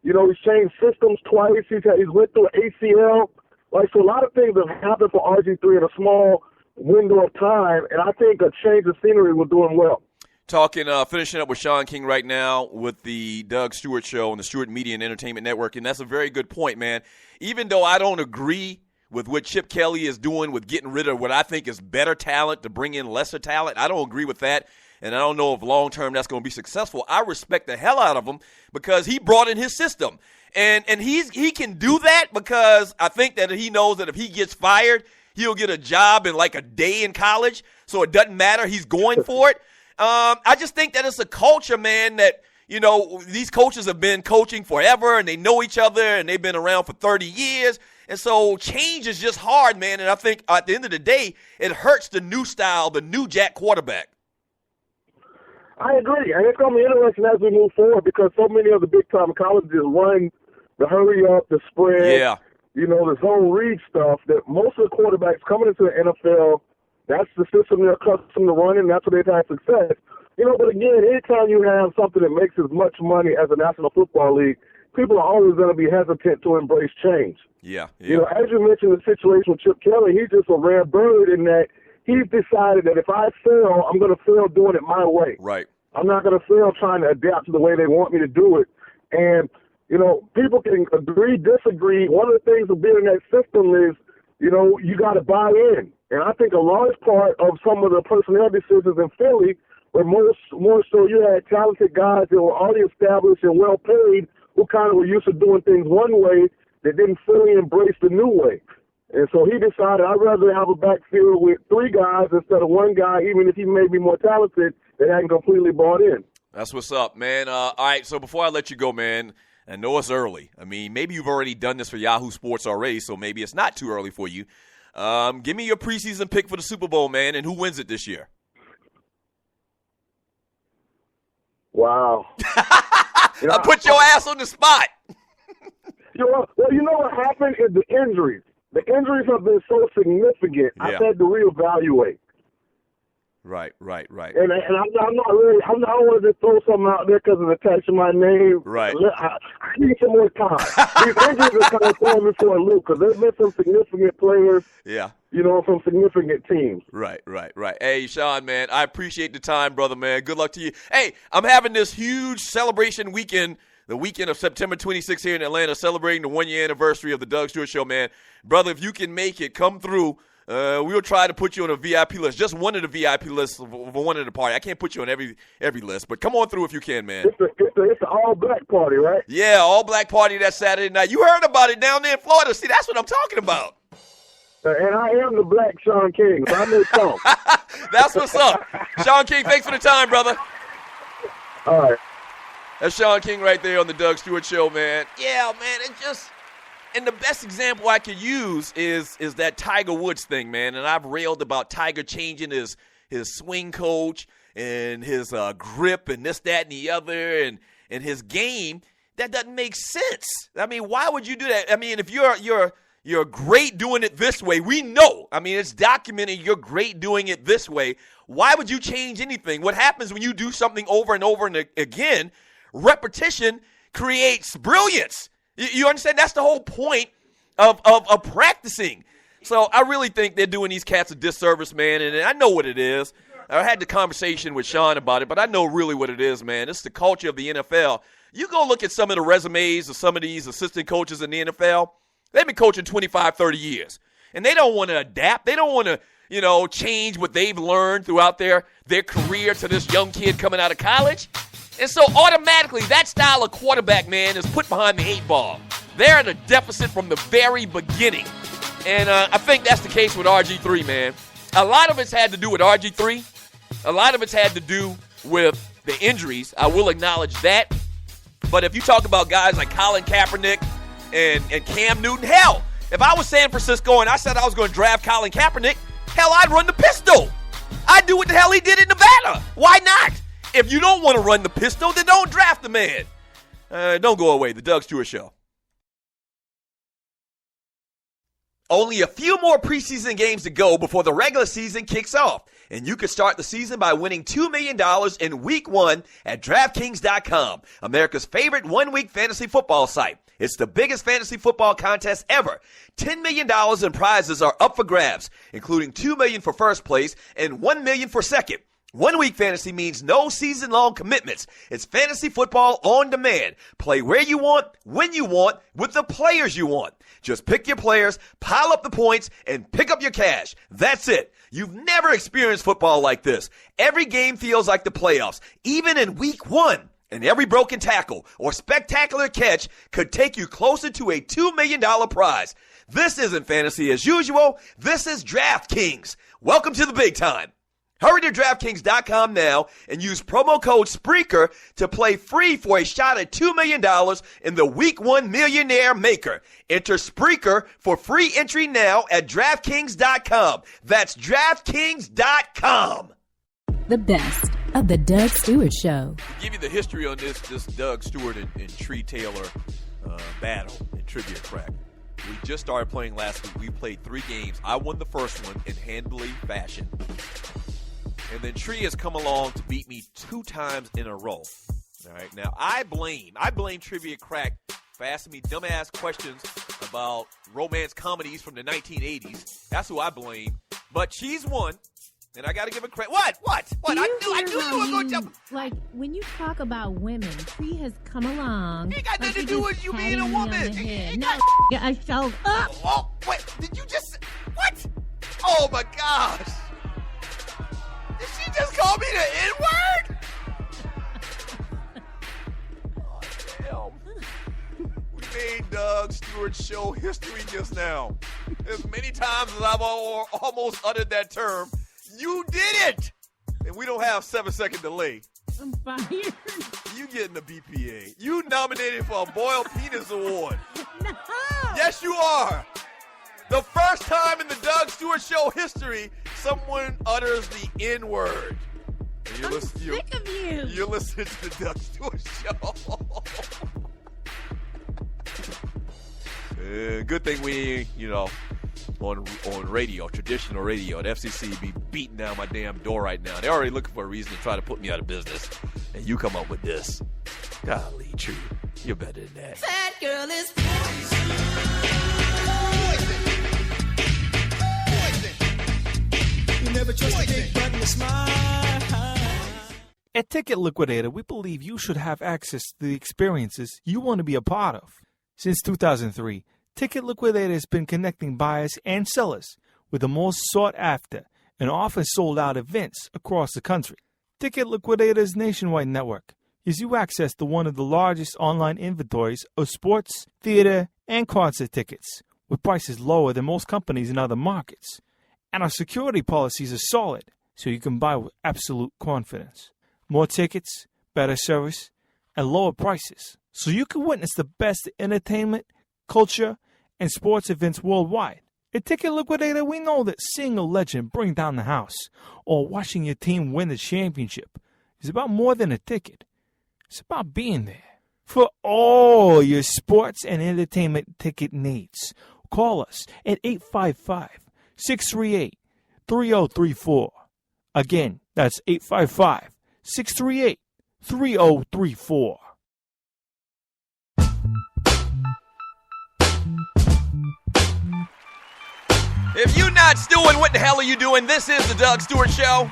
You know, he's changed systems twice. He's went through an ACL. Like, so a lot of things have happened for RG3 in a small window of time, and I think a change of scenery will do him well. Talking, finishing up with Sean King right now with the Doug Stewart Show and the Stewart Media and Entertainment Network, and that's a very good point, man. Even though I don't agree with what Chip Kelly is doing with getting rid of what I think is better talent to bring in lesser talent, I don't agree with that, and I don't know if long-term that's going to be successful. I respect the hell out of him because he brought in his system, and he can do that because I think that he knows that if he gets fired, he'll get a job in like a day in college, so it doesn't matter. He's going for it. I just think that it's a culture, man, that, you know, these coaches have been coaching forever and they know each other and they've been around for 30 years. And so change is just hard, man. And I think at the end of the day, it hurts the new style, the new Jack quarterback. I agree. And it's going to be interesting as we move forward because so many of the big-time colleges run the hurry up, the spread, you know, the zone read stuff that most of the quarterbacks coming into the NFL, that's the system they're accustomed to running. That's what they've had success. You know, but again, anytime you have something that makes as much money as the National Football League, people are always going to be hesitant to embrace change. Yeah. You know, as you mentioned the situation with Chip Kelly, he's just a rare bird in that he's decided that if I fail, I'm going to fail doing it my way. Right. I'm not going to fail trying to adapt to the way they want me to do it. And, you know, people can agree, disagree. One of the things of being in that system is, you know, you got to buy in. And I think a large part of some of the personnel decisions in Philly were more so you had talented guys that were already established and well paid who kind of were used to doing things one way that didn't fully embrace the new way. And so he decided I'd rather have a backfield with 3 guys instead of 1 guy, even if he may be more talented, that hadn't completely bought in. That's what's up, man. All right, so before I let you go, man, I know it's early. I mean, maybe you've already done this for Yahoo Sports already, so maybe it's not too early for you. Give me your preseason pick for the Super Bowl, man, and who wins it this year? Wow. I put your ass on the spot. You know what happened is the injuries. The injuries have been so significant, I've had to reevaluate. Right. And I'm not really, I don't want to just throw something out there because it's attached to my name. Right. I need some more time. These injuries are kind of throwing me for a loop because there's been some significant players, you know, from significant teams. Right. Hey, Sean, man, I appreciate the time, brother, man. Good luck to you. Hey, I'm having this huge celebration weekend, the weekend of September 26th here in Atlanta, celebrating the 1-year anniversary of the Doug Stewart Show, man. Brother, if you can make it, come through. We'll try to put you on a VIP list, just one of the VIP lists for one of the party. I can't put you on every list, but come on through if you can, man. It's an all-black party, right? Yeah, all-black party that Saturday night. You heard about it down there in Florida. See, that's what I'm talking about. And I am the black Sean King, so I may come. That's what's up. Sean King, thanks for the time, brother. All right. That's Sean King right there on the Doug Stewart Show, man. Yeah, man, it just – and the best example I could use is that Tiger Woods thing, man. And I've railed about Tiger changing his swing coach and his grip and this, that, and the other and his game. That doesn't make sense. I mean, why would you do that? I mean, if you're great doing it this way, we know. I mean, it's documented you're great doing it this way. Why would you change anything? What happens when you do something over and over and again, repetition creates brilliance. You understand? That's the whole point of practicing. So I really think they're doing these cats a disservice, man, and I know what it is. I had the conversation with Sean about it, but I know really what it is, man. It's the culture of the NFL. You go look at some of the resumes of some of these assistant coaches in the NFL. They've been coaching 25, 30 years, and they don't want to adapt. They don't want to, you know, change what they've learned throughout their career to this young kid coming out of college. And so automatically that style of quarterback, man, is put behind the 8 ball. They're at a deficit from the very beginning. And I think that's the case with RG3, man. A lot of it's had to do with RG3. A lot of it's had to do with the injuries. I will acknowledge that. But if you talk about guys like Colin Kaepernick and Cam Newton, hell, if I was San Francisco and I said I was going to draft Colin Kaepernick, hell, I'd run the pistol. I'd do what the hell he did in Nevada. Why not? If you don't want to run the pistol, then don't draft the man. Don't go away. The Doug Stewart Show. Only a few more preseason games to go before the regular season kicks off. And you can start the season by winning $2 million in Week 1 at DraftKings.com, America's favorite one-week fantasy football site. It's the biggest fantasy football contest ever. $10 million in prizes are up for grabs, including $2 million for first place and $1 million for second. 1 week fantasy means no season-long commitments. It's fantasy football on demand. Play where you want, when you want, with the players you want. Just pick your players, pile up the points, and pick up your cash. That's it. You've never experienced football like this. Every game feels like the playoffs, even in Week 1. And every broken tackle or spectacular catch could take you closer to a $2 million prize. This isn't fantasy as usual. This is DraftKings. Welcome to the big time. Hurry to DraftKings.com now and use promo code Spreaker to play free for a shot at $2 million in the Week 1 Millionaire Maker. Enter Spreaker for free entry now at DraftKings.com. That's DraftKings.com. The best of the Doug Stewart Show. To give you the history on this Doug Stewart and Tree Taylor battle in Trivia Crack. We just started playing last week. We played 3 games. I won the first one in handily fashion. And then Tree has come along to beat me 2 times in a row. All right. Now, I blame Trivia Crack for asking me dumbass questions about romance comedies from the 1980s. That's who I blame. But she's won, and I got to give her credit. What? I knew you were going to jump. Like, when you talk about women, Tree has come along. It ain't got nothing to do with you being a woman. I showed up. Oh, wait. Did you just... What? Oh, my gosh. Did she just call me the N-word? Oh, damn. We made Doug Stewart Show history just now. As many times as I've almost uttered that term, you did it! And we don't have 7-second delay. I'm fired. You getting the BPA. You nominated for a Boiled Penis Award. No. Yes, you are. The first time in the Doug Stewart Show history, someone utters the N-word. I'm sick of you. You're listening to the Doug Stewart Show. Good thing we, on radio, traditional radio, at FCC be beating down my damn door right now. They're already looking for a reason to try to put me out of business. And you come up with this. Golly, Tree, you're better than that. That girl is poison. You never trust a big button to smile. At Ticket Liquidator, we believe you should have access to the experiences you want to be a part of. Since 2003, Ticket Liquidator has been connecting buyers and sellers with the most sought-after and often sold-out events across the country. Ticket Liquidator's nationwide network gives you access to one of the largest online inventories of sports, theater, and concert tickets, with prices lower than most companies in other markets. And our security policies are solid, so you can buy with absolute confidence. More tickets, better service, and lower prices, so you can witness the best entertainment, culture, and sports events worldwide. At Ticket Liquidator, we know that seeing a legend bring down the house or watching your team win the championship is about more than a ticket. It's about being there. For all your sports and entertainment ticket needs, call us at 855-638-3034. Again, that's 855-638-3034. If you're not stewing, what the hell are you doing? This is the Doug Stewart Show.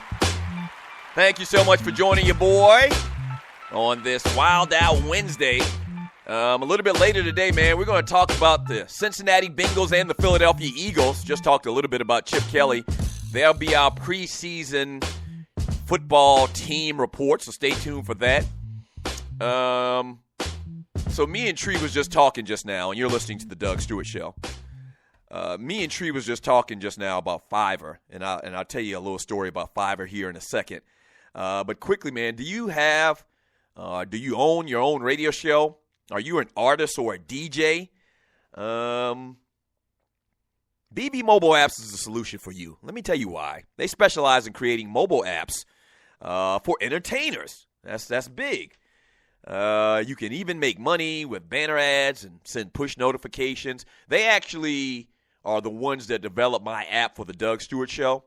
Thank you so much for joining your boy on this Wild Out Wednesday. A little bit later today, man, we're going to talk about the Cincinnati Bengals and the Philadelphia Eagles. Just talked a little bit about Chip Kelly. There'll be our preseason football team report, so stay tuned for that. So me and Tree was just talking just now, and you're listening to the Doug Stewart Show. Me and Tree was just talking just now about Fiverr, and I'll tell you a little story about Fiverr here in a second. But quickly, man, do you own your own radio show? Are you an artist or a DJ? BB Mobile Apps is the solution for you. Let me tell you why. They specialize in creating mobile apps for entertainers. That's big. You can even make money with banner ads and send push notifications. They actually are the ones that developed my app for the Doug Stewart Show.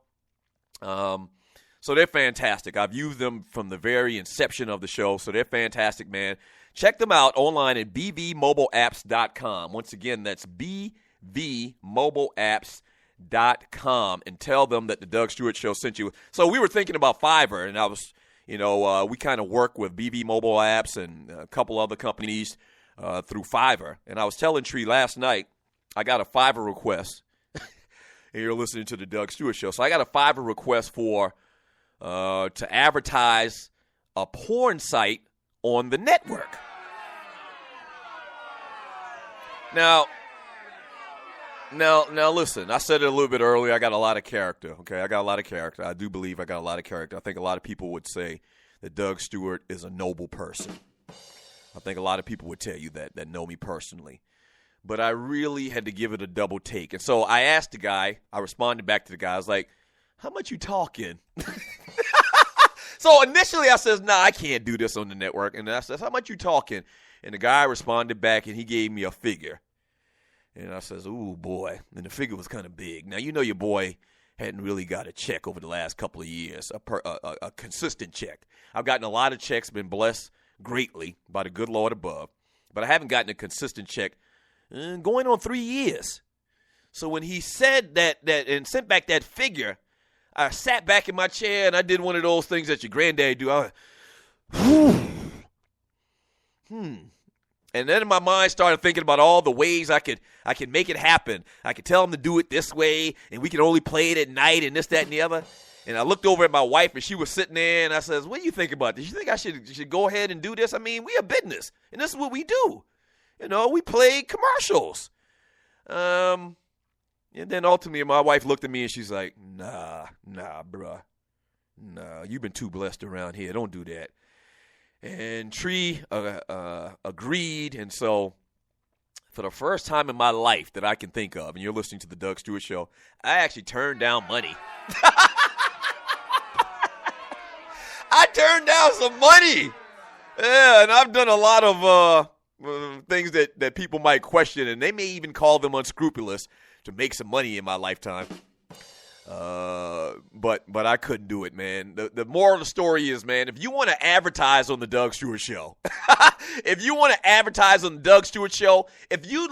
So they're fantastic. I've used them from the very inception of the show, so they're fantastic, man. Check them out online at bvmobileapps.com. Once again, that's bvmobileapps.com, and tell them that the Doug Stewart Show sent you. So we were thinking about Fiverr, and I was, we kind of work with BV Mobile Apps and a couple other companies through Fiverr. And I was telling Tree last night, I got a Fiverr request. And you're listening to the Doug Stewart Show. So I got a Fiverr request for to advertise a porn site on the network. Now, listen, I said it a little bit earlier. I got a lot of character, okay? I got a lot of character. I do believe I got a lot of character. I think a lot of people would say that Doug Stewart is a noble person. I think a lot of people would tell you that know me personally. But I really had to give it a double take. And so I asked the guy, I responded back to the guy. I was like, how much you talking? So initially I says, nah, I can't do this on the network. And I says, how much you talking? And the guy responded back, and he gave me a figure. And I says, ooh, boy. And the figure was kind of big. Now, your boy hadn't really got a check over the last couple of years, a consistent check. I've gotten a lot of checks, been blessed greatly by the good Lord above. But I haven't gotten a consistent check going on 3 years. So when he said that and sent back that figure, I sat back in my chair and I did one of those things that your granddad do. I went, And then my mind started thinking about all the ways I could make it happen. I could tell him to do it this way, and we can only play it at night and this, that, and the other. And I looked over at my wife, and she was sitting there, and I says, what do you think about this? You think I should go ahead and do this? I mean, we a business, and this is what we do. We play commercials. And then ultimately my wife looked at me and she's like, nah, bruh. Nah, you've been too blessed around here. Don't do that. And Tree agreed. And so for the first time in my life that I can think of, and you're listening to the Doug Stewart Show, I actually turned down money. I turned down some money. Yeah, and I've done a lot of things that people might question, and they may even call them unscrupulous to make some money in my lifetime. But I couldn't do it, man. The moral of the story is, man, if you want to advertise on the Doug Stewart Show, if you'd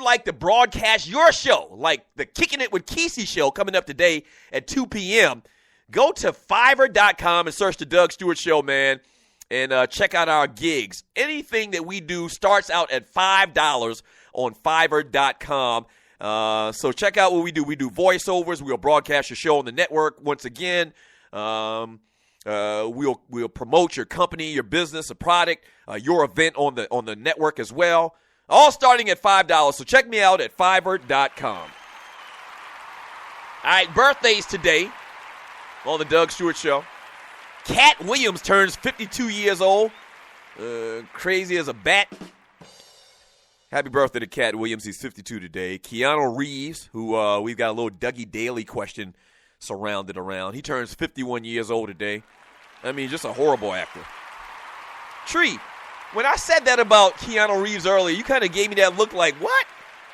like to broadcast your show, like the Kicking It with Kesey show coming up today at 2 p.m., go to Fiverr.com and search the Doug Stewart Show, man, and check out our gigs. Anything that we do starts out at $5 on Fiverr.com. So check out what we do. We do voiceovers. We'll broadcast your show on the network once again. We'll promote your company, your business, a product, your event on the network as well. All starting at $5. So check me out at Fiverr.com. All right, birthdays today on the Doug Stewart Show. Cat Williams turns 52 years old. Crazy as a bat. Happy birthday to Cat Williams. He's 52 today. Keanu Reeves, who we've got a little Dougie Daly question surrounded around. He turns 51 years old today. I mean, just a horrible actor. Tree, when I said that about Keanu Reeves earlier, you kind of gave me that look like, what?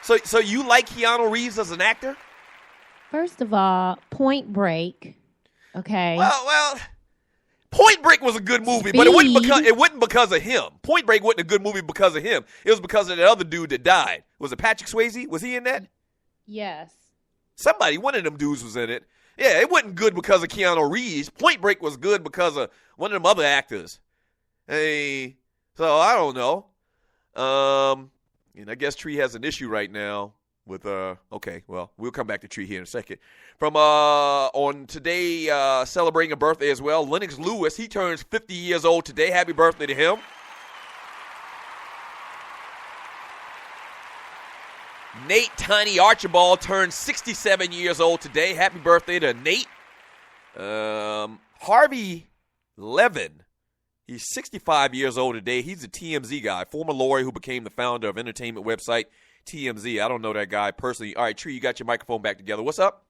So you like Keanu Reeves as an actor? First of all, Point Break. Okay. Well, Point Break was a good movie, but it wasn't because of him. Point Break wasn't a good movie because of him. It was because of that other dude that died. Was it Patrick Swayze? Was he in that? Yes. One of them dudes was in it. Yeah, it wasn't good because of Keanu Reeves. Point Break was good because of one of them other actors. Hey, so I don't know. And I guess Tree has an issue right now with okay, well, we'll come back to Tree here in a second. From on today, celebrating a birthday as well, Lennox Lewis, he turns 50 years old today. Happy birthday to him. Nate Tiny Archibald turns 67 years old today. Happy birthday to Nate. Harvey Levin, he's 65 years old today. He's a TMZ guy, former lawyer who became the founder of entertainment website TMZ. I don't know that guy personally. All right, Tree, you got your microphone back together. What's up?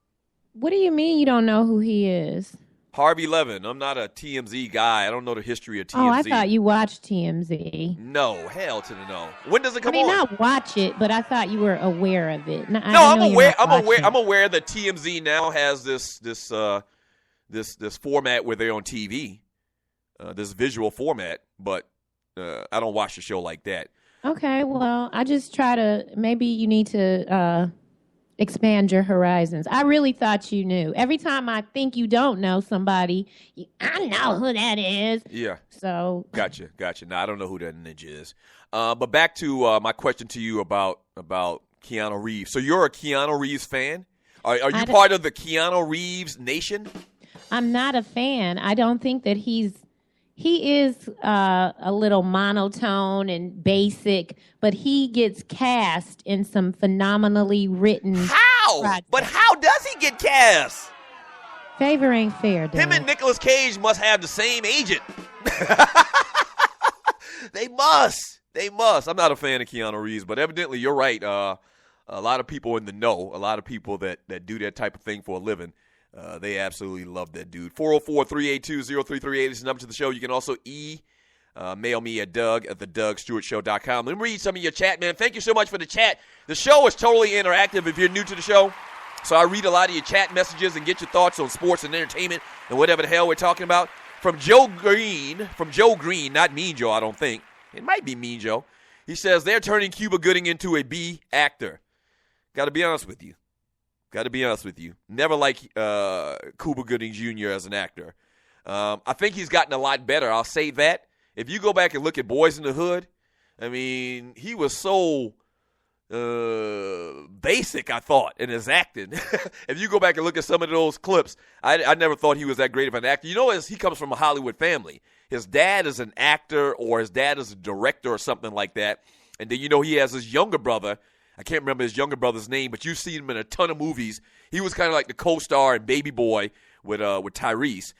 What do you mean you don't know who he is? Harvey Levin. I'm not a TMZ guy. I don't know the history of TMZ. Oh, I thought you watched TMZ. No, hell to the no. When does it come I mean, on? not watch it, but I thought you were aware of it. No, I'm aware. I'm aware that TMZ now has this format where they're on TV, this visual format. But I don't watch the show like that. Okay, well, I just try to. Maybe you need to expand your horizons. I really thought you knew. Every time I think you don't know somebody, I know who that is. Yeah. So Gotcha. No, I don't know who that ninja is. But back to my question to you about Keanu Reeves. So you're a Keanu Reeves fan? Are you part of the Keanu Reeves nation? I'm not a fan. I don't think that he is a little monotone and basic, but he gets cast in some phenomenally written. How? projects. But how does he get cast? Favor ain't fair, dude. Him and Nicolas Cage must have the same agent. They must. I'm not a fan of Keanu Reeves, but evidently you're right. A lot of people in the know, a lot of people that do that type of thing for a living, they absolutely love that dude. 404-382-0338 is the number to the show. You can also mail me at Doug@thedougstewartshow.com. Let me read some of your chat, man. Thank you so much for the chat. The show is totally interactive if you're new to the show. So I read a lot of your chat messages and get your thoughts on sports and entertainment and whatever the hell we're talking about. From Joe Green, not Mean Joe, I don't think. It might be Mean Joe. He says they're turning Cuba Gooding into a B actor. Got to be honest with you. Never like Cuba Gooding Jr. as an actor. I think he's gotten a lot better. I'll say that. If you go back and look at Boys in the Hood, I mean, he was so basic, I thought, in his acting. If you go back and look at some of those clips, I never thought he was that great of an actor. You know, he comes from a Hollywood family. His dad is an actor or his dad is a director or something like that. And then, he has his younger brother. I can't remember his younger brother's name, but you've seen him in a ton of movies. He was kind of like the co-star in Baby Boy with Tyrese.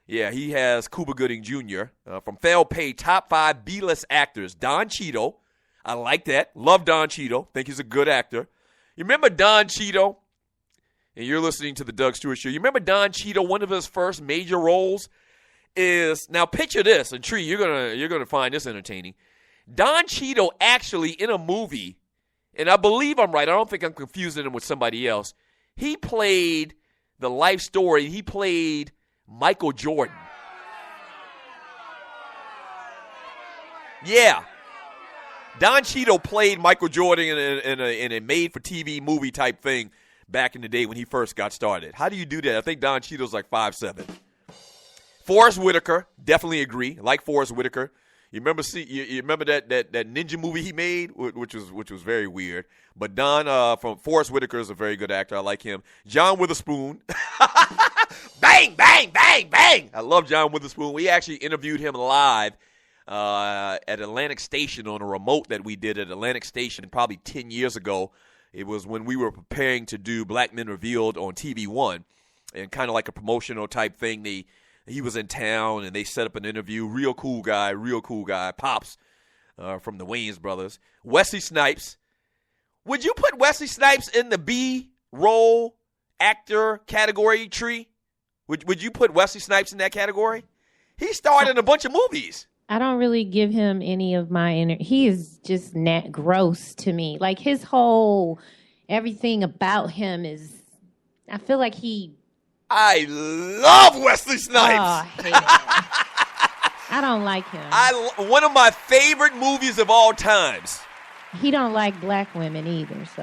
Yeah, he has Cuba Gooding Jr. From Fail Pay, top 5 B-list actors. Don Cheadle. I like that. Love Don Cheadle. Think he's a good actor. You remember Don Cheadle? And you're listening to the Doug Stewart Show. You remember Don Cheadle? One of his first major roles is, now picture this, and Tree, you're gonna find this entertaining. Don Cheadle actually in a movie, and I believe I'm right. I don't think I'm confusing him with somebody else. He played the life story. He played Michael Jordan. Yeah. Don Cheadle played Michael Jordan in a made-for-TV movie type thing back in the day when he first got started. How do you do that? I think Don Cheadle's like 5'7". Forrest Whitaker, definitely agree. I like Forrest Whitaker. You remember that ninja movie he made, which was very weird. But Don from Forrest Whitaker is a very good actor. I like him. John Witherspoon. Bang, bang, bang, bang. I love John Witherspoon. We actually interviewed him live at Atlantic Station on a remote that we did at Atlantic Station probably 10 years ago. It was when we were preparing to do Black Men Revealed on TV One, and kind of like a promotional type thing. He was in town, and they set up an interview. Real cool guy. Pops from the Wayans brothers. Wesley Snipes. Would you put Wesley Snipes in the B-role actor category, Tree? Would you put Wesley Snipes in that category? He starred in a bunch of movies. I don't really give him any of my he is just gross to me. Like his whole everything about him is. I feel like I love Wesley Snipes. Oh, I hate him. I don't like him. One of my favorite movies of all times. He don't like black women either. So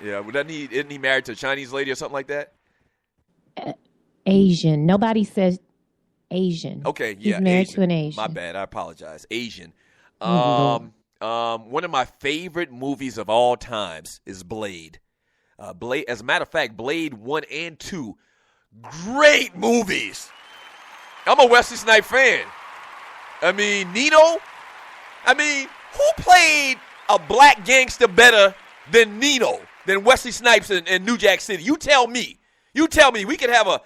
yeah. Isn't he married to a Chinese lady or something like that? Asian. Nobody says Asian. Okay, yeah. He's married Asian. to an Asian. My bad. I apologize. Asian. Mm-hmm. One of my favorite movies of all times is Blade. Blade. As a matter of fact, Blade 1 and 2, great movies. I'm a Wesley Snipes fan. I mean, Nino. Who played a black gangster better than Nino, than Wesley Snipes in New Jack City? You tell me. We could have a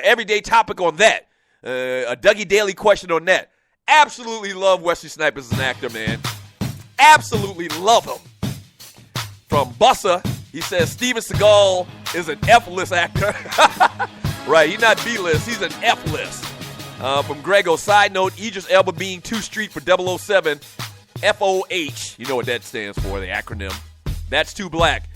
everyday topic on that. A Dougie Daly question on that. Absolutely love Wesley Snipes as an actor, man. absolutely love him. From Bussa, he says Steven Seagal is an F-list actor. Right, he's not B-list, he's an F-list. From Grego, side note, Idris Elba being too street for 007, FOH. You know what that stands for, the acronym. That's too black.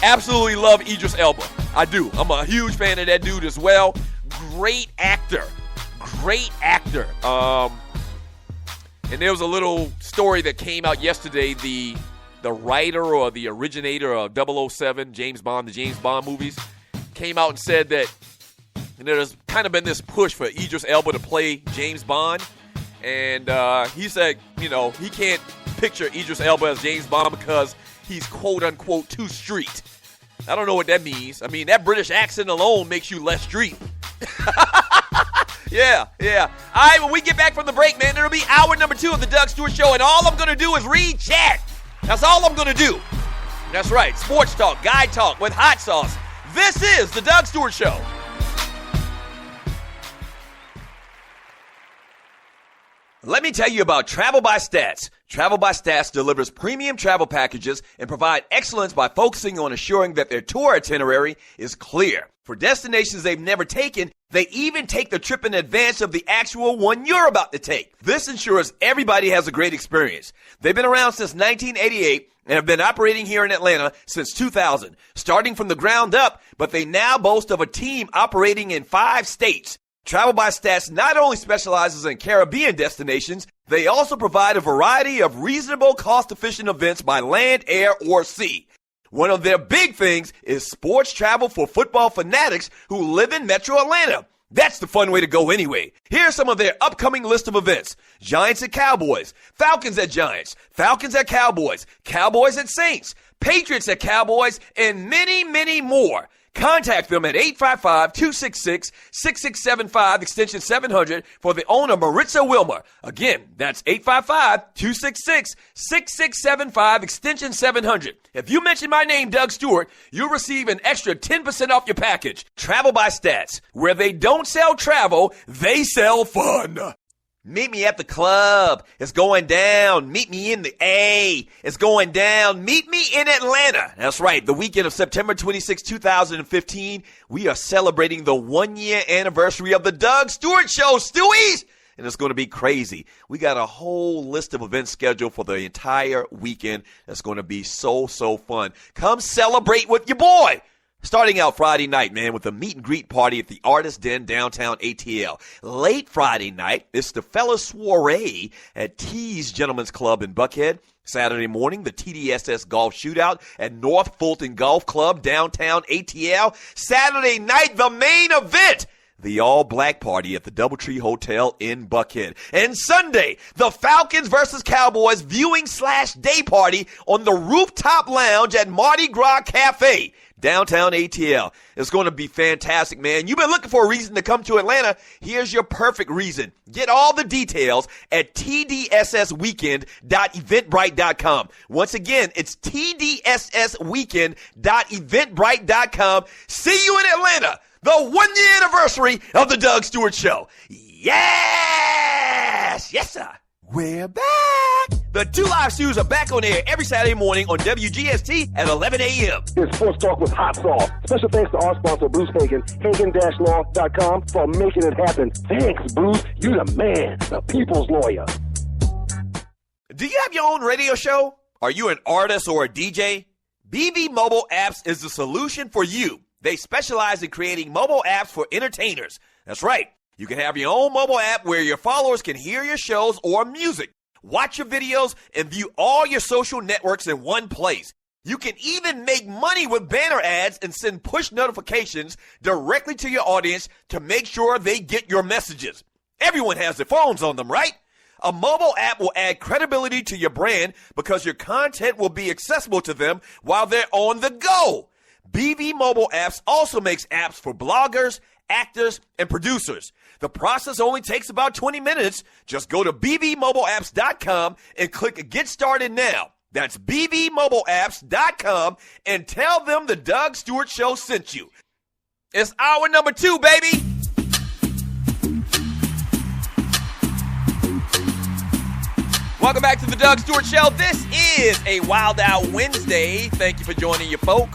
Absolutely love Idris Elba. I do. I'm a huge fan of that dude as well. Great actor. Great actor. And there was a little story that came out yesterday. The writer or the originator of 007, James Bond, the James Bond movies, came out and said that there's kind of been this push for Idris Elba to play James Bond. And he said, he can't picture Idris Elba as James Bond because he's quote-unquote too street. I don't know what that means. I mean, that British accent alone makes you less street. Yeah. All right, when we get back from the break, man, it'll be hour number 2 of the Doug Stewart Show, and all I'm going to do is read chat. That's all I'm going to do. That's right, sports talk, guy talk with hot sauce. This is the Doug Stewart Show. Let me tell you about Travel by Stats. Travel by Stats delivers premium travel packages and provide excellence by focusing on assuring that their tour itinerary is clear. For destinations they've never taken, they even take the trip in advance of the actual one you're about to take. This ensures everybody has a great experience. They've been around since 1988 and have been operating here in Atlanta since 2000, starting from the ground up, but they now boast of a team operating in 5 states. Travel by Stats not only specializes in Caribbean destinations, they also provide a variety of reasonable, cost-efficient events by land, air, or sea. One of their big things is sports travel for football fanatics who live in Metro Atlanta. That's the fun way to go anyway. Here's some of their upcoming list of events. Giants at Cowboys, Falcons at Giants, Falcons at Cowboys, Cowboys at Saints, Patriots at Cowboys, and many, many more. Contact them at 855-266-6675, extension 700, for the owner, Maritza Wilmer. Again, that's 855-266-6675, extension 700. If you mention my name, Doug Stewart, you'll receive an extra 10% off your package. Travel by Stats. Where they don't sell travel, they sell fun. Meet me at the club. It's going down. Meet me in the A. It's going down. Meet me in Atlanta. That's right. The weekend of September 26, 2015, we are celebrating the 1-year anniversary of the Doug Stewart Show, Stewies. And it's going to be crazy. We got a whole list of events scheduled for the entire weekend. That's going to be so fun. Come celebrate with your boy. Starting out Friday night, man, with a meet and greet party at the Artist Den downtown ATL. Late Friday night, it's the Fella Soiree at T's Gentlemen's Club in Buckhead. Saturday morning, the TDSS Golf Shootout at North Fulton Golf Club downtown ATL. Saturday night, the main event, the all-black party at the Doubletree Hotel in Buckhead. And Sunday, the Falcons versus Cowboys viewing/day party on the rooftop lounge at Mardi Gras Cafe, downtown ATL. It's going to be fantastic, man. You've been looking for a reason to come to Atlanta. Here's your perfect reason. Get all the details at tdssweekend.eventbrite.com. Once again, it's tdssweekend.eventbrite.com. See you in Atlanta. The 1-year anniversary of the Doug Stewart Show. Yes! Yes, sir. We're back. The 2 Live Stews are back on air every Saturday morning on WGST at 11 a.m. It's Sports Talk with Hot Sauce. Special thanks to our sponsor, Bruce Hagen, Hagen-Law.com, for making it happen. Thanks, Bruce. You're the man, the people's lawyer. Do you have your own radio show? Are you an artist or a DJ? BV Mobile Apps is the solution for you. They specialize in creating mobile apps for entertainers. That's right. You can have your own mobile app where your followers can hear your shows or music, watch your videos, and view all your social networks in one place. You can even make money with banner ads and send push notifications directly to your audience to make sure they get your messages. Everyone has their phones on them, right? A mobile app will add credibility to your brand because your content will be accessible to them while they're on the go. BV Mobile Apps also makes apps for bloggers, actors, and producers. The process only takes about 20 minutes. Just go to bvmobileapps.com and click Get Started Now. That's bvmobileapps.com and tell them the Doug Stewart Show sent you. It's hour number 2, baby. Welcome back to the Doug Stewart Show. This is a Wild Out Wednesday. Thank you for joining your folk.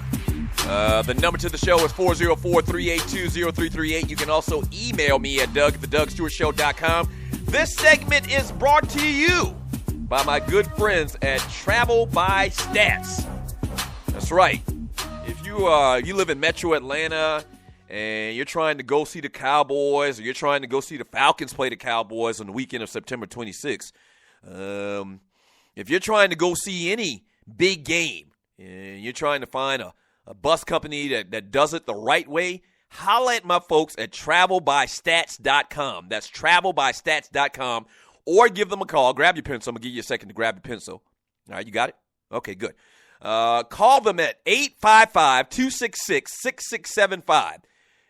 The number to the show is 404-382-0338. You can also email me at doug@thedougstewartshow.com. This segment is brought to you by my good friends at Travel by Stats. That's right. If you live in Metro Atlanta and you're trying to go see the Cowboys, or you're trying to go see the Falcons play the Cowboys on the weekend of September 26th, if you're trying to go see any big game and you're trying to find a bus company that does it the right way, holla at my folks at travelbystats.com. That's travelbystats.com. Or give them a call. Grab your pencil. I'm going to give you a second to grab your pencil. All right, you got it? Okay, good. Call them at 855-266-6675,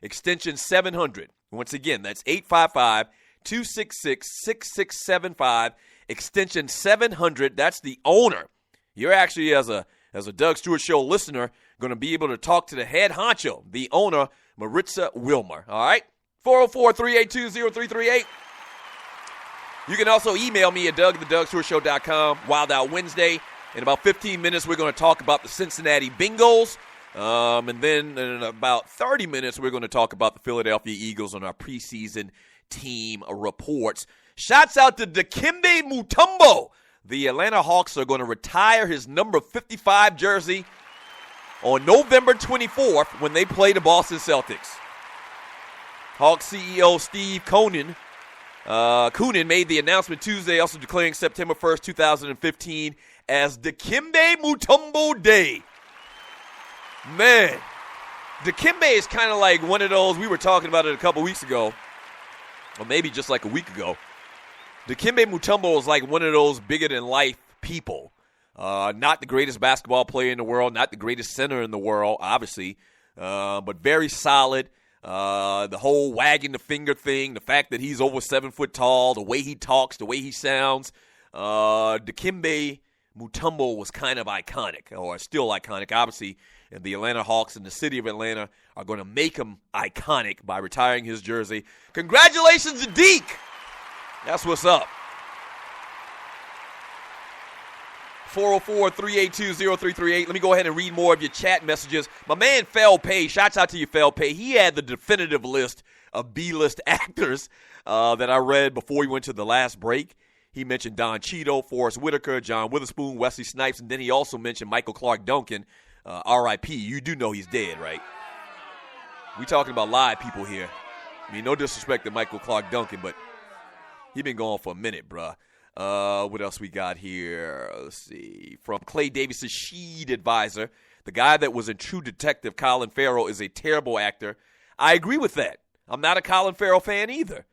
extension 700. Once again, that's 855-266-6675, extension 700. That's the owner. You're actually, as a Doug Stewart Show listener, going to be able to talk to the head honcho, the owner, Maritza Wilmer. All right? 404-382-0338. You can also email me at doug@thedougstewartshow.com. Wild Out Wednesday. In about 15 minutes, we're going to talk about the Cincinnati Bengals. And then in about 30 minutes, we're going to talk about the Philadelphia Eagles on our preseason team reports. Shouts out to Dikembe Mutombo. The Atlanta Hawks are going to retire his number 55 jersey on November 24th when they play the Boston Celtics. Hawks CEO Steve Koonin made the announcement Tuesday, also declaring September 1st, 2015 as Dikembe Mutombo Day. Man, Dikembe is kind of like one of those, we were talking about it a couple weeks ago, or maybe just like a week ago. Dikembe Mutombo is like one of those bigger-than-life people. Not the greatest basketball player in the world, not the greatest center in the world, obviously, but very solid. The whole wagging the finger thing, the fact that he's over 7 foot tall, the way he talks, the way he sounds. Dikembe Mutombo was kind of iconic, or still iconic, obviously. And the Atlanta Hawks and the city of Atlanta are going to make him iconic by retiring his jersey. Congratulations to Deke. That's what's up. 404-382-0338. Let me go ahead and read more of your chat messages. My man Fel Pay, shouts out to you, Fel Pay. He had the definitive list of B-list actors that I read before we went to the last break. He mentioned Don Cheadle, Forrest Whitaker, John Witherspoon, Wesley Snipes, and then he also mentioned Michael Clark Duncan, R.I.P. You do know he's dead, right? We talking about live people here. I mean, no disrespect to Michael Clark Duncan, but he been gone for a minute, bruh. What else we got here? Let's see. From Clay Davis' Sheed advisor, the guy that was in True Detective, Colin Farrell, is a terrible actor. I agree with that. I'm not a Colin Farrell fan either.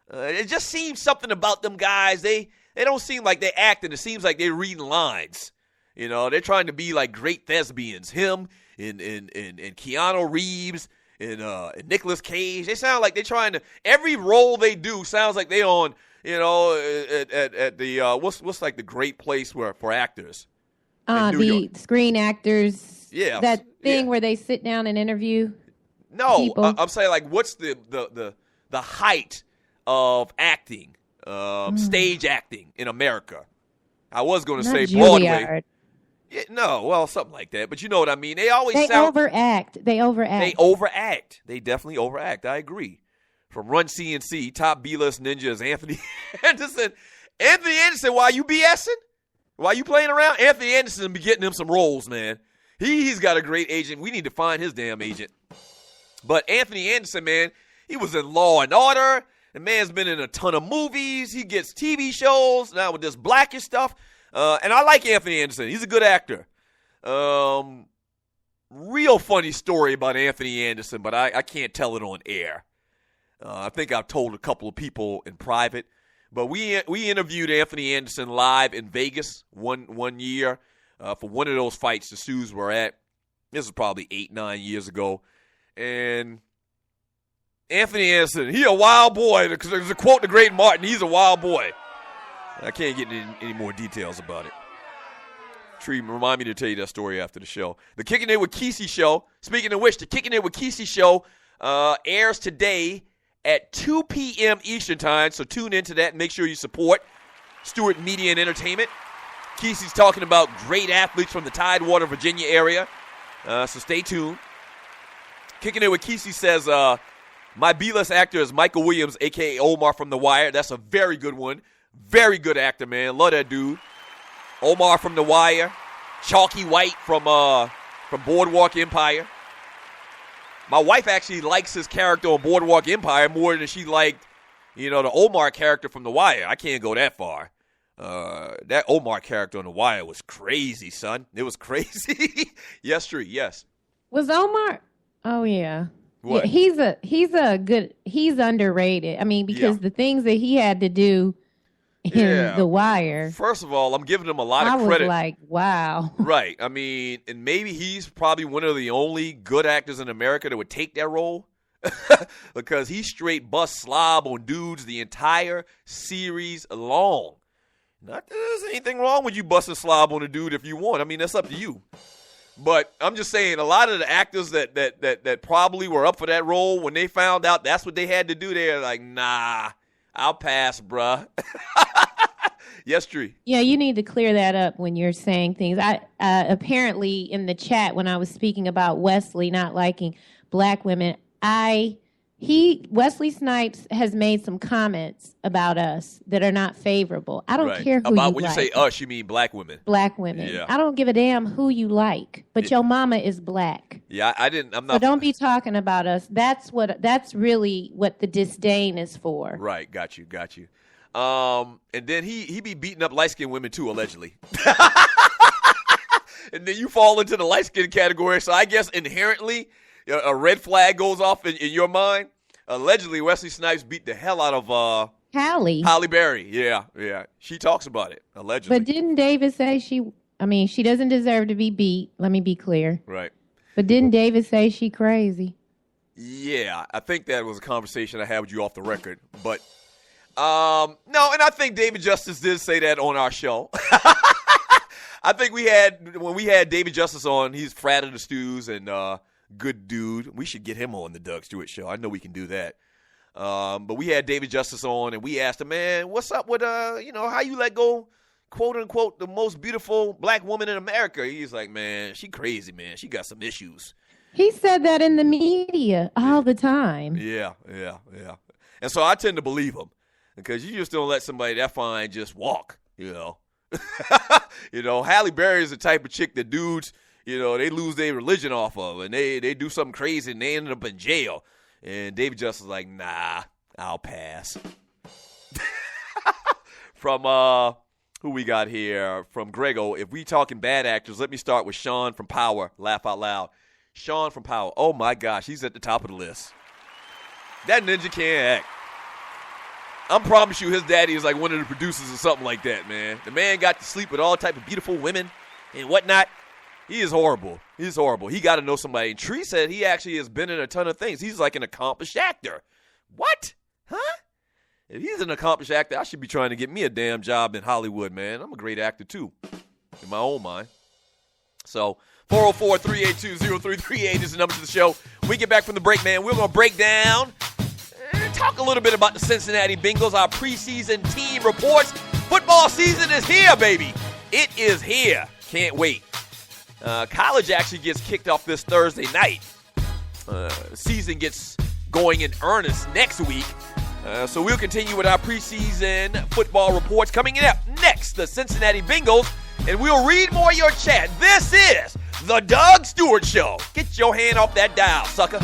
It just seems something about them guys. They don't seem like they're acting. It seems like they're reading lines. You know, they're trying to be like great thespians. Him and Keanu Reeves and Nicolas Cage. They sound like they're trying to. Every role they do sounds like they on. You know, at the what's like the great place for actors? The Screen Actors. Yeah, that thing where they sit down and interview. No, people. I'm saying like what's the height of acting, stage acting in America? I was going to say Broadway. Yeah, no, well, something like that. But you know what I mean. They overact. They overact. They definitely overact. I agree. From Run CNC, top B-list ninjas, Anthony Anderson. Anthony Anderson, why you BSing? Why you playing around? Anthony Anderson be getting him some roles, man. He's got a great agent. We need to find his damn agent. But Anthony Anderson, man, he was in Law and Order. The man's been in a ton of movies. He gets TV shows now with this Blackish stuff. And I like Anthony Anderson. He's a good actor. Real funny story about Anthony Anderson, but I can't tell it on air. I think I've told a couple of people in private. But we interviewed Anthony Anderson live in Vegas one year for one of those fights the Sioux were at. This was probably 8-9 years ago. And Anthony Anderson, he a wild boy. There's a quote to Great Martin, he's a wild boy. I can't get any more details about it. Tree, remind me to tell you that story after the show. The Kicking It with Kesey show, speaking of which, the Kicking It with Kesey show airs today at 2 p.m. Eastern time, so tune into that and make sure you support Stewart Media and Entertainment. Kesey's talking about great athletes from the Tidewater, Virginia area. So stay tuned. Kicking it with Kesey says, my B-list actor is Michael Williams, a.k.a. Omar from The Wire. That's a very good one. Very good actor, man. Love that dude. Omar from The Wire. Chalky White from Boardwalk Empire. My wife actually likes his character on Boardwalk Empire more than she liked, the Omar character from The Wire. I can't go that far. That Omar character on The Wire was crazy, son. It was crazy. Yes, Street, yes. Was Omar? Oh, yeah. What? Yeah, he's underrated. I mean, because the things that he had to do in The Wire. First of all, I'm giving him a lot of I credit. was like, wow. Right. I mean, and maybe he's probably one of the only good actors in America that would take that role because he straight bust slob on dudes the entire series long. Not that there's anything wrong with you busting slob on a dude if you want. I mean, that's up to you. But I'm just saying, a lot of the actors that probably were up for that role, when they found out that's what they had to do, they're like, nah, I'll pass, bruh. Yes, Tree. Yeah, you need to clear that up when you're saying things. I apparently in the chat when I was speaking about Wesley not liking black women, Wesley Snipes has made some comments about us that are not favorable. I don't care who about you when like. you say us, you mean black women. Black women. Yeah. I don't give a damn who you like, but your mama is black. Yeah, I'm not. So don't be talking about us. That's really what the disdain is for. Right, got you. And then he be beating up light-skinned women too, allegedly. And then you fall into the light-skinned category, so I guess inherently a red flag goes off in your mind. Allegedly, Wesley Snipes beat the hell out of Halle Berry. Yeah. She talks about it, allegedly. But didn't David say she doesn't deserve to be beat. Let me be clear. Right. But didn't David say she crazy? Yeah, I think that was a conversation I had with you off the record. But, no, and I think David Justice did say that on our show. I think when we had David Justice on, he's frat of the stews and good dude. We should get him on the Doug Stewart show. I know we can do that. But we had David Justice on, and we asked him, man, what's up with, how you let go, quote unquote, the most beautiful black woman in America? He's like, man, she crazy, man. She got some issues. He said that in the media all the time. Yeah. And so I tend to believe him because you just don't let somebody that fine just walk, Halle Berry is the type of chick that dudes, they lose their religion off of, and they do something crazy, and they end up in jail. And David Justice is like, nah, I'll pass. From, who we got here? From Grego, if we talking bad actors, let me start with Sean from Power. Laugh out loud. Sean from Power. Oh, my gosh, he's at the top of the list. That ninja can't act. I promise you his daddy is like one of the producers or something like that, man. The man got to sleep with all type of beautiful women and whatnot. He is horrible. He got to know somebody. And Tree said he actually has been in a ton of things. He's like an accomplished actor. What? Huh? If he's an accomplished actor, I should be trying to get me a damn job in Hollywood, man. I'm a great actor, too, in my own mind. So 404-382-0338 is the number to the show. When we get back from the break, man, we're going to break down and talk a little bit about the Cincinnati Bengals, our preseason team reports. Football season is here, baby. It is here. Can't wait. College actually gets kicked off this Thursday night. Season gets going in earnest next week. So we'll continue with our preseason football reports. Coming up next, the Cincinnati Bengals, and we'll read more of your chat. This is the Doug Stewart Show. Get your hand off that dial, sucker.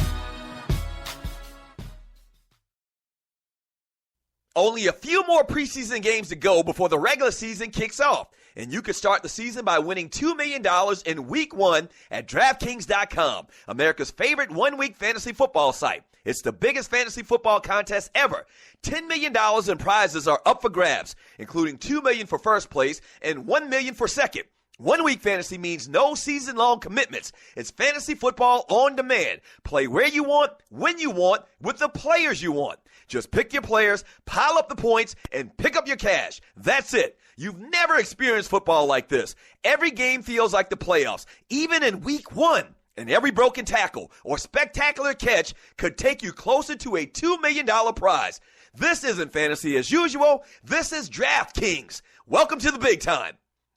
Only a few more preseason games to go before the regular season kicks off. And you can start the season by winning $2 million in Week 1 at DraftKings.com, America's favorite one-week fantasy football site. It's the biggest fantasy football contest ever. $10 million in prizes are up for grabs, including $2 million for first place and $1 million for second. 1 week fantasy means no season-long commitments. It's fantasy football on demand. Play where you want, when you want, with the players you want. Just pick your players, pile up the points, and pick up your cash. That's it. You've never experienced football like this. Every game feels like the playoffs, even in Week 1. And every broken tackle or spectacular catch could take you closer to a $2 million prize. This isn't fantasy as usual. This is DraftKings. Welcome to the big time.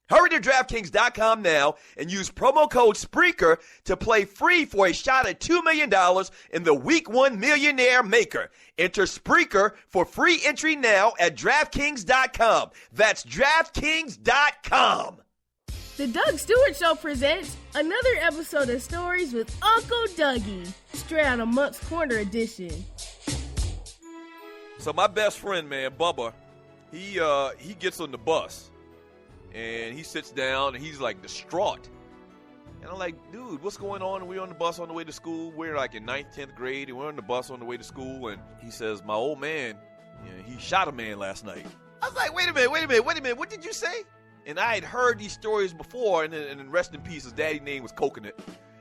Hurry to DraftKings.com now and use promo code Spreaker to play free for a shot at $2 million in the Week 1 Millionaire Maker. Enter Spreaker for free entry now at DraftKings.com. That's DraftKings.com. The Doug Stewart Show presents another episode of Stories with Uncle Dougie, straight out of Monk's Corner edition. So my best friend, man, Bubba, he gets on the bus. And he sits down, and he's, like, distraught. And I'm like, dude, what's going on? And we're on the bus on the way to school. We're, like, in 9th, 10th grade, and we're on the bus on the way to school. And he says, my old man, he shot a man last night. I was like, wait a minute. What did you say? And I had heard these stories before, and rest in peace, his daddy's name was Coconut.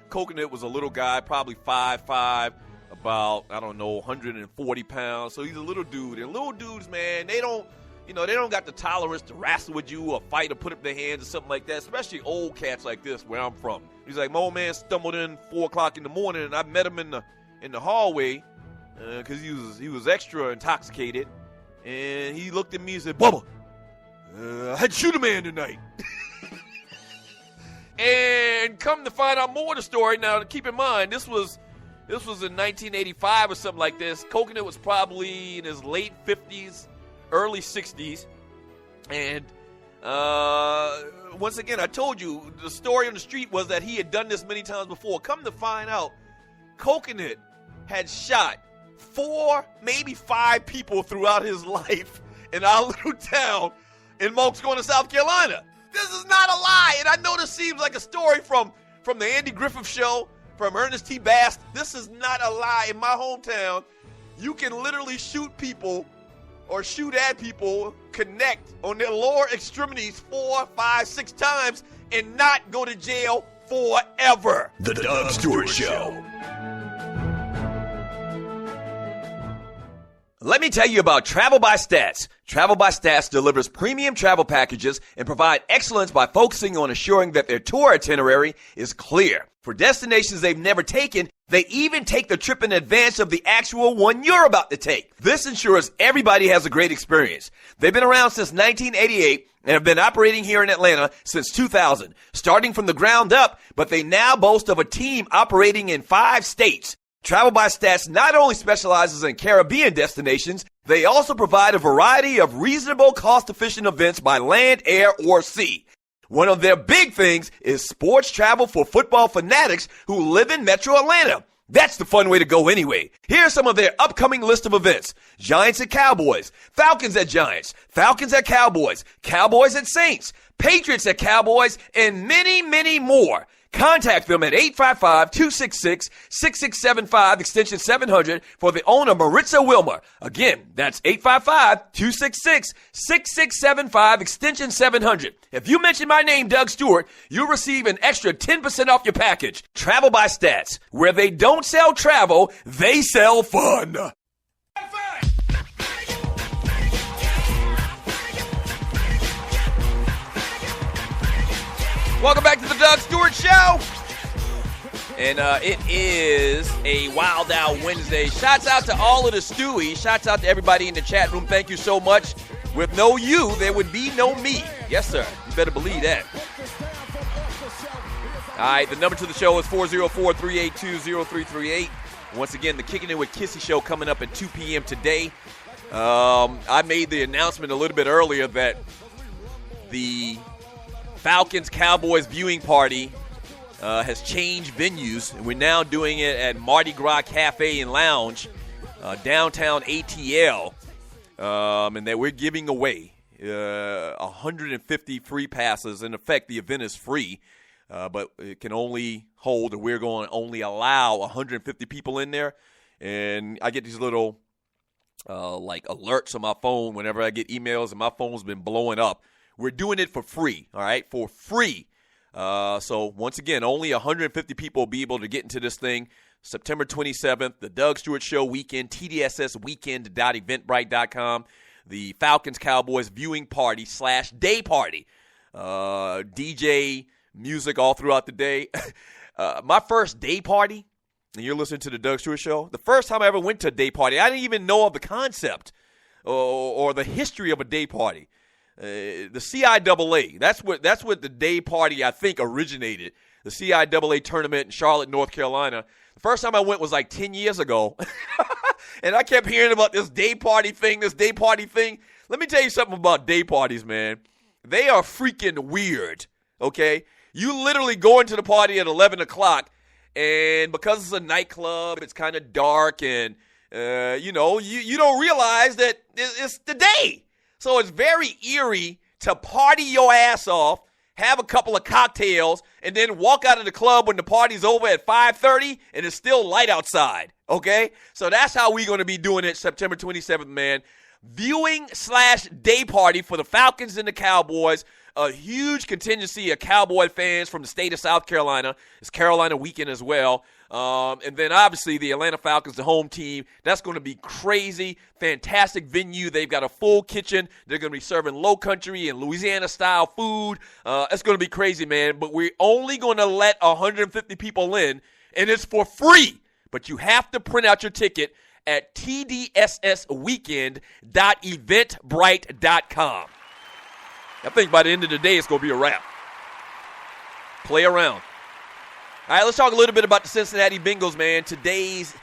Coconut was a little guy, probably 5'5", about, 140 pounds. So he's a little dude. And little dudes, man, they don't got the tolerance to wrestle with you or fight or put up their hands or something like that, especially old cats like this where I'm from. He's like, my old man stumbled in 4 o'clock in the morning, and I met him in the hallway because he was extra intoxicated. And he looked at me and said, Bubba, I had to shoot a man tonight. And come to find out more of the story, now keep in mind, this was in 1985 or something like this. Coconut was probably in his late 50s. Early 60s, and once again, I told you, the story on the street was that he had done this many times before. Come to find out, Coconut had shot 4, maybe 5 people throughout his life in our little town in Monk's Corner, South Carolina. This is not a lie, and I know this seems like a story from the Andy Griffith Show, from Ernest T. Bass. This is not a lie. In my hometown, you can literally shoot people or shoot at people, connect on their lower extremities 4, 5, 6 times, and not go to jail forever. The Doug Stewart Show. Let me tell you about Travel by Stats. Travel by Stats delivers premium travel packages and provide excellence by focusing on assuring that their tour itinerary is clear. For destinations they've never taken, they even take the trip in advance of the actual one you're about to take. This ensures everybody has a great experience. They've been around since 1988 and have been operating here in Atlanta since 2000, starting from the ground up, but they now boast of a team operating in 5 states. Travel by Stats not only specializes in Caribbean destinations, they also provide a variety of reasonable, cost-efficient events by land, air, or sea. One of their big things is sports travel for football fanatics who live in Metro Atlanta. That's the fun way to go anyway. Here's some of their upcoming list of events. Giants at Cowboys, Falcons at Giants, Falcons at Cowboys, Cowboys at Saints, Patriots at Cowboys, and many, many more. Contact them at 855-266-6675, extension 700, for the owner, Maritza Wilmer. Again, that's 855-266-6675, extension 700. If you mention my name, Doug Stewart, you'll receive an extra 10% off your package. Travel by Stats. Where they don't sell travel, they sell fun. Welcome back to the Doug Stewart Show. And it is a Wild Out Wednesday. Shouts out to all of the Stewies. Shouts out to everybody in the chat room. Thank you so much. With no you, there would be no me. Yes, sir. You better believe that. All right, the number to the show is 404-382-0338. Once again, the Kicking It with Kissy show coming up at 2 p.m. today. I made the announcement a little bit earlier that the Falcons-Cowboys viewing party has changed venues, and we're now doing it at Mardi Gras Cafe and Lounge, downtown ATL, and that we're giving away 150 free passes. In effect, the event is free, but it can only hold, or we're going to only allow 150 people in there, and I get these little like alerts on my phone whenever I get emails, and my phone's been blowing up. We're doing it for free, all right, for free. So, once again, only 150 people will be able to get into this thing. September 27th, the Doug Stewart Show weekend, TDSSweekend.eventbrite.com, the Falcons-Cowboys viewing party / day party. DJ, music all throughout the day. My first day party, and you're listening to the Doug Stewart Show, the first time I ever went to a day party, I didn't even know of the concept or the history of a day party. the CIAA. That's what the day party, I think, originated. The CIAA tournament in Charlotte, North Carolina. The first time I went was like 10 years ago. And I kept hearing about this day party thing. Let me tell you something about day parties, man. They are freaking weird, okay? You literally go into the party at 11 o'clock, and because it's a nightclub, it's kind of dark, and, you don't realize that it's the day. So it's very eerie to party your ass off, have a couple of cocktails, and then walk out of the club when the party's over at 5:30 and it's still light outside, okay? So that's how we're going to be doing it September 27th, man. Viewing/day party for the Falcons and the Cowboys. A huge contingency of Cowboy fans from the state of South Carolina. It's Carolina weekend as well. And then obviously the Atlanta Falcons, the home team. That's going to be crazy. Fantastic venue. They've got a full kitchen. They're going to be serving low country and Louisiana-style food. It's going to be crazy, man. But we're only going to let 150 people in, and it's for free. But you have to print out your ticket at tdssweekend.eventbrite.com. I think by the end of the day, it's going to be a wrap. Play around. All right, let's talk a little bit about the Cincinnati Bengals, man. Today's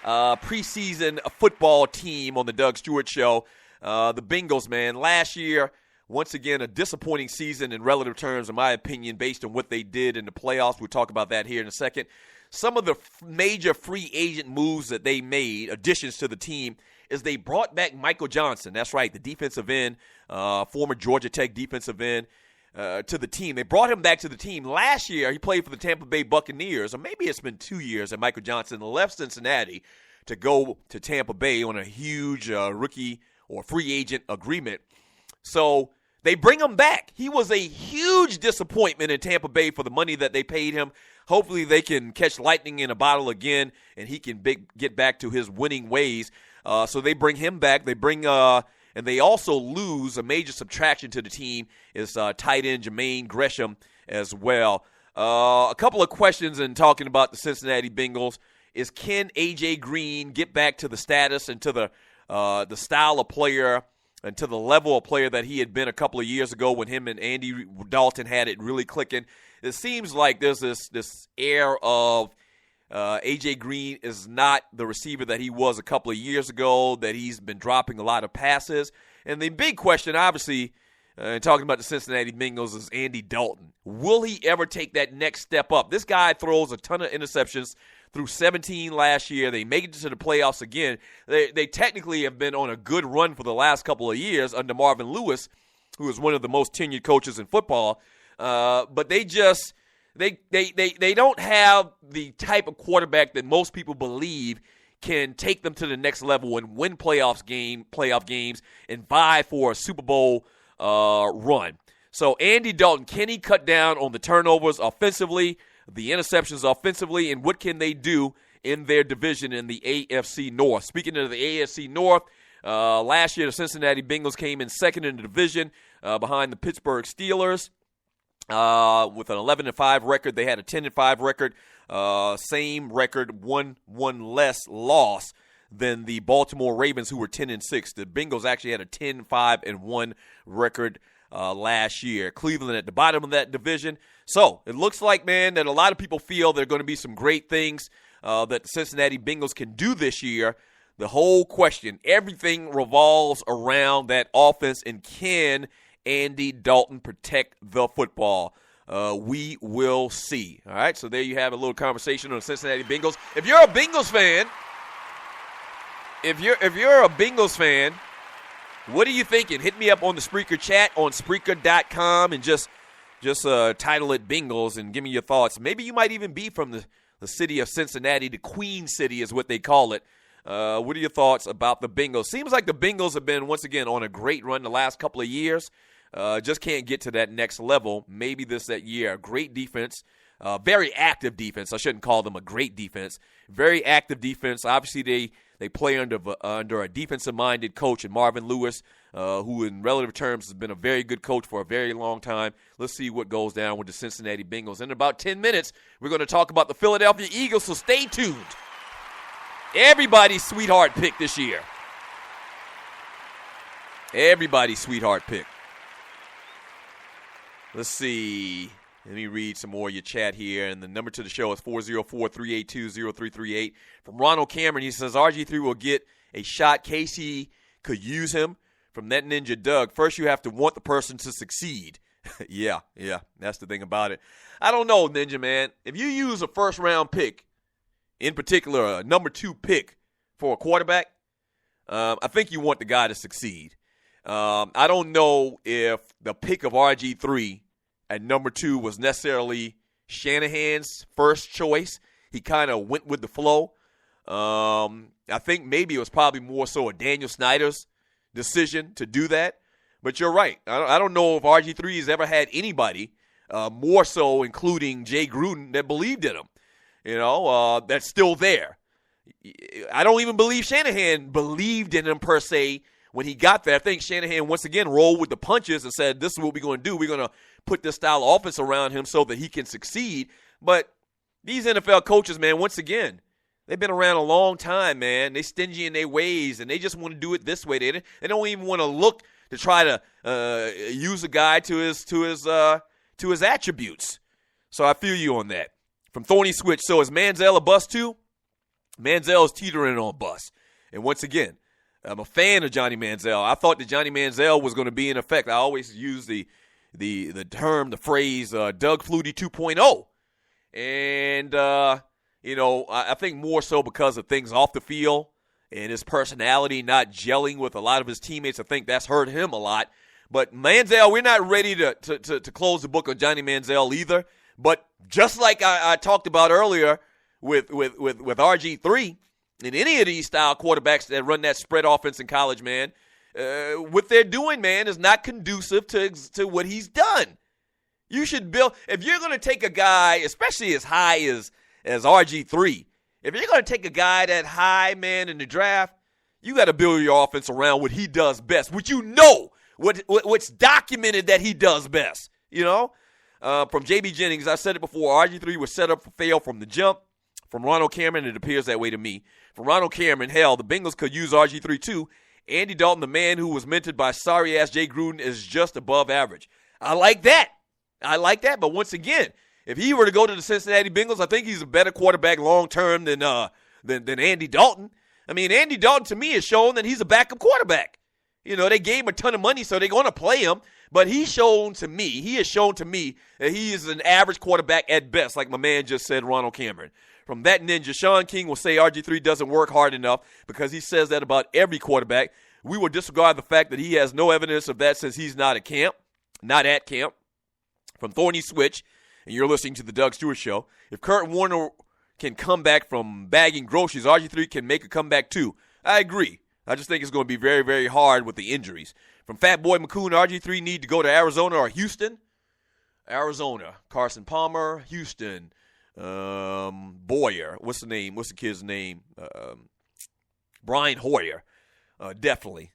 preseason football team on the Doug Stewart Show. The Bengals, man, last year, once again, a disappointing season in relative terms, in my opinion, based on what they did in the playoffs. We'll talk about that here in a second. Some of the major free agent moves that they made, additions to the team, is they brought back Michael Johnson. That's right, the defensive end, former Georgia Tech defensive end, to the team. They brought him back to the team. Last year, he played for the Tampa Bay Buccaneers, or maybe it's been 2 years that Michael Johnson left Cincinnati to go to Tampa Bay on a huge rookie or free agent agreement. So they bring him back. He was a huge disappointment in Tampa Bay for the money that they paid him. Hopefully they can catch lightning in a bottle again, and he can get back to his winning ways. So they bring him back. They bring and they also lose a major subtraction to the team is tight end Jermaine Gresham as well. A couple of questions in talking about the Cincinnati Bengals is, can A.J. Green get back to the status and to the style of player and to the level of player that he had been a couple of years ago when him and Andy Dalton had it really clicking? It seems like there's this air of A.J. Green is not the receiver that he was a couple of years ago, that he's been dropping a lot of passes. And the big question, obviously, talking about the Cincinnati Bengals, is Andy Dalton. Will he ever take that next step up? This guy throws a ton of interceptions, through 17 last year. They make it to the playoffs again. They technically have been on a good run for the last couple of years under Marvin Lewis, who is one of the most tenured coaches in football. But they just they don't have the type of quarterback that most people believe can take them to the next level and win playoff games and vie for a Super Bowl run. So Andy Dalton, can he cut down on the turnovers offensively, the interceptions offensively, and what can they do in their division in the AFC North? Speaking of the AFC North, last year the Cincinnati Bengals came in second in the division behind the Pittsburgh Steelers. With an 11-5 record, they had a 10-5 record. Same record, one less loss than the Baltimore Ravens, who were 10-6. The Bengals actually had a 10-5-1 record last year. Cleveland at the bottom of that division. So it looks like, man, that a lot of people feel there are going to be some great things that the Cincinnati Bengals can do this year. The whole question, everything revolves around that offense, and can Andy Dalton protect the football? We will see. All right, so there you have a little conversation on the Cincinnati Bengals. If you're a Bengals fan, what are you thinking? Hit me up on the Spreaker chat on Spreaker.com and just title it Bengals and give me your thoughts. Maybe you might even be from the city of Cincinnati. The Queen City is what they call it. What are your thoughts about the Bengals? Seems like the Bengals have been, once again, on a great run the last couple of years. Just can't get to that next level. Maybe that year. Great defense. Very active defense. I shouldn't call them a great defense. Very active defense. Obviously, they play under a defensive-minded coach in Marvin Lewis, who in relative terms has been a very good coach for a very long time. Let's see what goes down with the Cincinnati Bengals. In about 10 minutes, we're going to talk about the Philadelphia Eagles, so stay tuned. Everybody's sweetheart pick this year. Everybody's sweetheart pick. Let's see. Let me read some more of your chat here. And the number to the show is 404-382-0338. From Ronald Cameron, he says, RG3 will get a shot. Casey could use him. From that ninja Doug, first you have to want the person to succeed. Yeah, that's the thing about it. I don't know, Ninja, man. If you use a first-round pick, in particular a number 2 pick for a quarterback, I think you want the guy to succeed. I don't know if the pick of RG3 at number 2 was necessarily Shanahan's first choice. He kind of went with the flow. I think maybe it was probably more so a Daniel Snyder's decision to do that. But you're right. I don't know if RG3 has ever had anybody, more so including Jay Gruden, that believed in him. That's still there. I don't even believe Shanahan believed in him per se when he got there. I think Shanahan once again rolled with the punches and said, this is what we're going to do. We're going to put this style of offense around him so that he can succeed. But these NFL coaches, man, once again, they've been around a long time, man. They stingy in their ways, and they just want to do it this way. They don't even want to look to try to use a guy to his attributes. So I feel you on that. From Thorny Switch, so is Manziel a bust too? Manziel is teetering on bust. And once again, I'm a fan of Johnny Manziel. I thought that Johnny Manziel was going to be in effect. I always use the term, the phrase, Doug Flutie 2.0. And, I think more so because of things off the field and his personality not gelling with a lot of his teammates. I think that's hurt him a lot. But Manziel, we're not ready to close the book on Johnny Manziel either. But just like I talked about earlier with RG3 and any of these style quarterbacks that run that spread offense in college, man, what they're doing, man, is not conducive to what he's done. You should build – if you're going to take a guy, especially as high as RG3, if you're going to take a guy that high, man, in the draft, you got to build your offense around what he does best, which what's documented that he does best, From J.B. Jennings, I said it before, RG3 was set up for fail from the jump. From Ronald Cameron, it appears that way to me. From Ronald Cameron, hell, the Bengals could use RG3 too. Andy Dalton, the man who was mentored by sorry-ass Jay Gruden, is just above average. I like that, but once again, if he were to go to the Cincinnati Bengals, I think he's a better quarterback long-term than Andy Dalton. I mean, Andy Dalton, to me, has shown that he's a backup quarterback. They gave him a ton of money, so they're going to play him. But he has shown to me that he is an average quarterback at best, like my man just said, Ronald Cameron. From that ninja, Sean King will say RG3 doesn't work hard enough because he says that about every quarterback. We will disregard the fact that he has no evidence of that since he's not at camp. From Thorny Switch, and you're listening to the Doug Stewart Show, if Kurt Warner can come back from bagging groceries, RG3 can make a comeback too. I agree. I just think it's going to be very, very hard with the injuries. From Fat Boy McCoon, RG3 need to go to Arizona or Houston. Arizona. Carson Palmer, Houston. Boyer. What's the kid's name? Brian Hoyer. Definitely.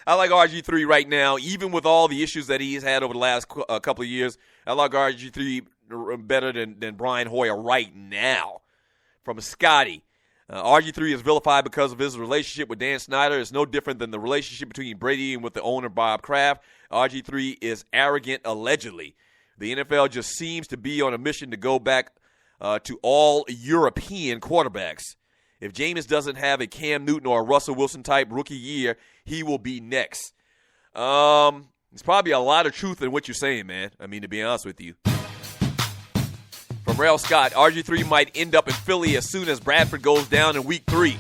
I like RG3 right now, even with all the issues that he's had over the last couple of years. I like RG3 better than Brian Hoyer right now. From Scotty. RG3 is vilified because of his relationship with Dan Snyder. It's no different than the relationship between Brady and with the owner, Bob Kraft. RG3 is arrogant, allegedly. The NFL just seems to be on a mission to go back to all European quarterbacks. If Jameis doesn't have a Cam Newton or a Russell Wilson type rookie year, he will be next. There's probably a lot of truth in what you're saying, man. I mean, to be honest with you. From Rail Scott, RG3 might end up in Philly as soon as Bradford goes down in week 3.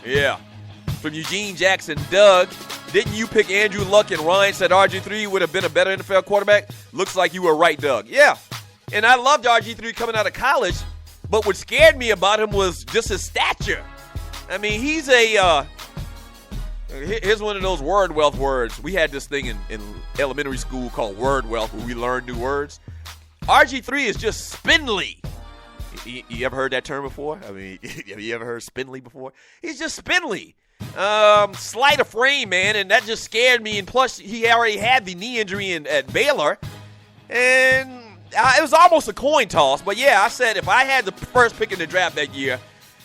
Yeah. From Eugene Jackson, Doug, didn't you pick Andrew Luck and Ryan said RG3 would have been a better NFL quarterback? Looks like you were right, Doug. Yeah. And I loved RG3 coming out of college, but what scared me about him was just his stature. I mean, he's here's one of those word wealth words. We had this thing in elementary school called word wealth where we learned new words. RG3 is just spindly. You ever heard that term before? I mean, have you ever heard spindly before? He's just spindly. Slight of frame, man, and that just scared me. And plus, he already had the knee injury at Baylor. And it was almost a coin toss. But, yeah, I said if I had the first pick in the draft that year,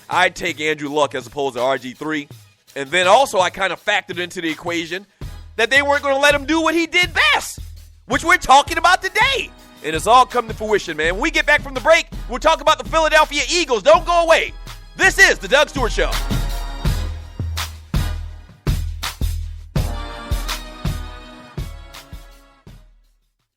I'd take Andrew Luck as opposed to RG3. And then also I kind of factored into the equation that they weren't going to let him do what he did best, which we're talking about today. And it's all come to fruition, man. When we get back from the break, we'll talk about the Philadelphia Eagles. Don't go away. This is the Doug Stewart Show.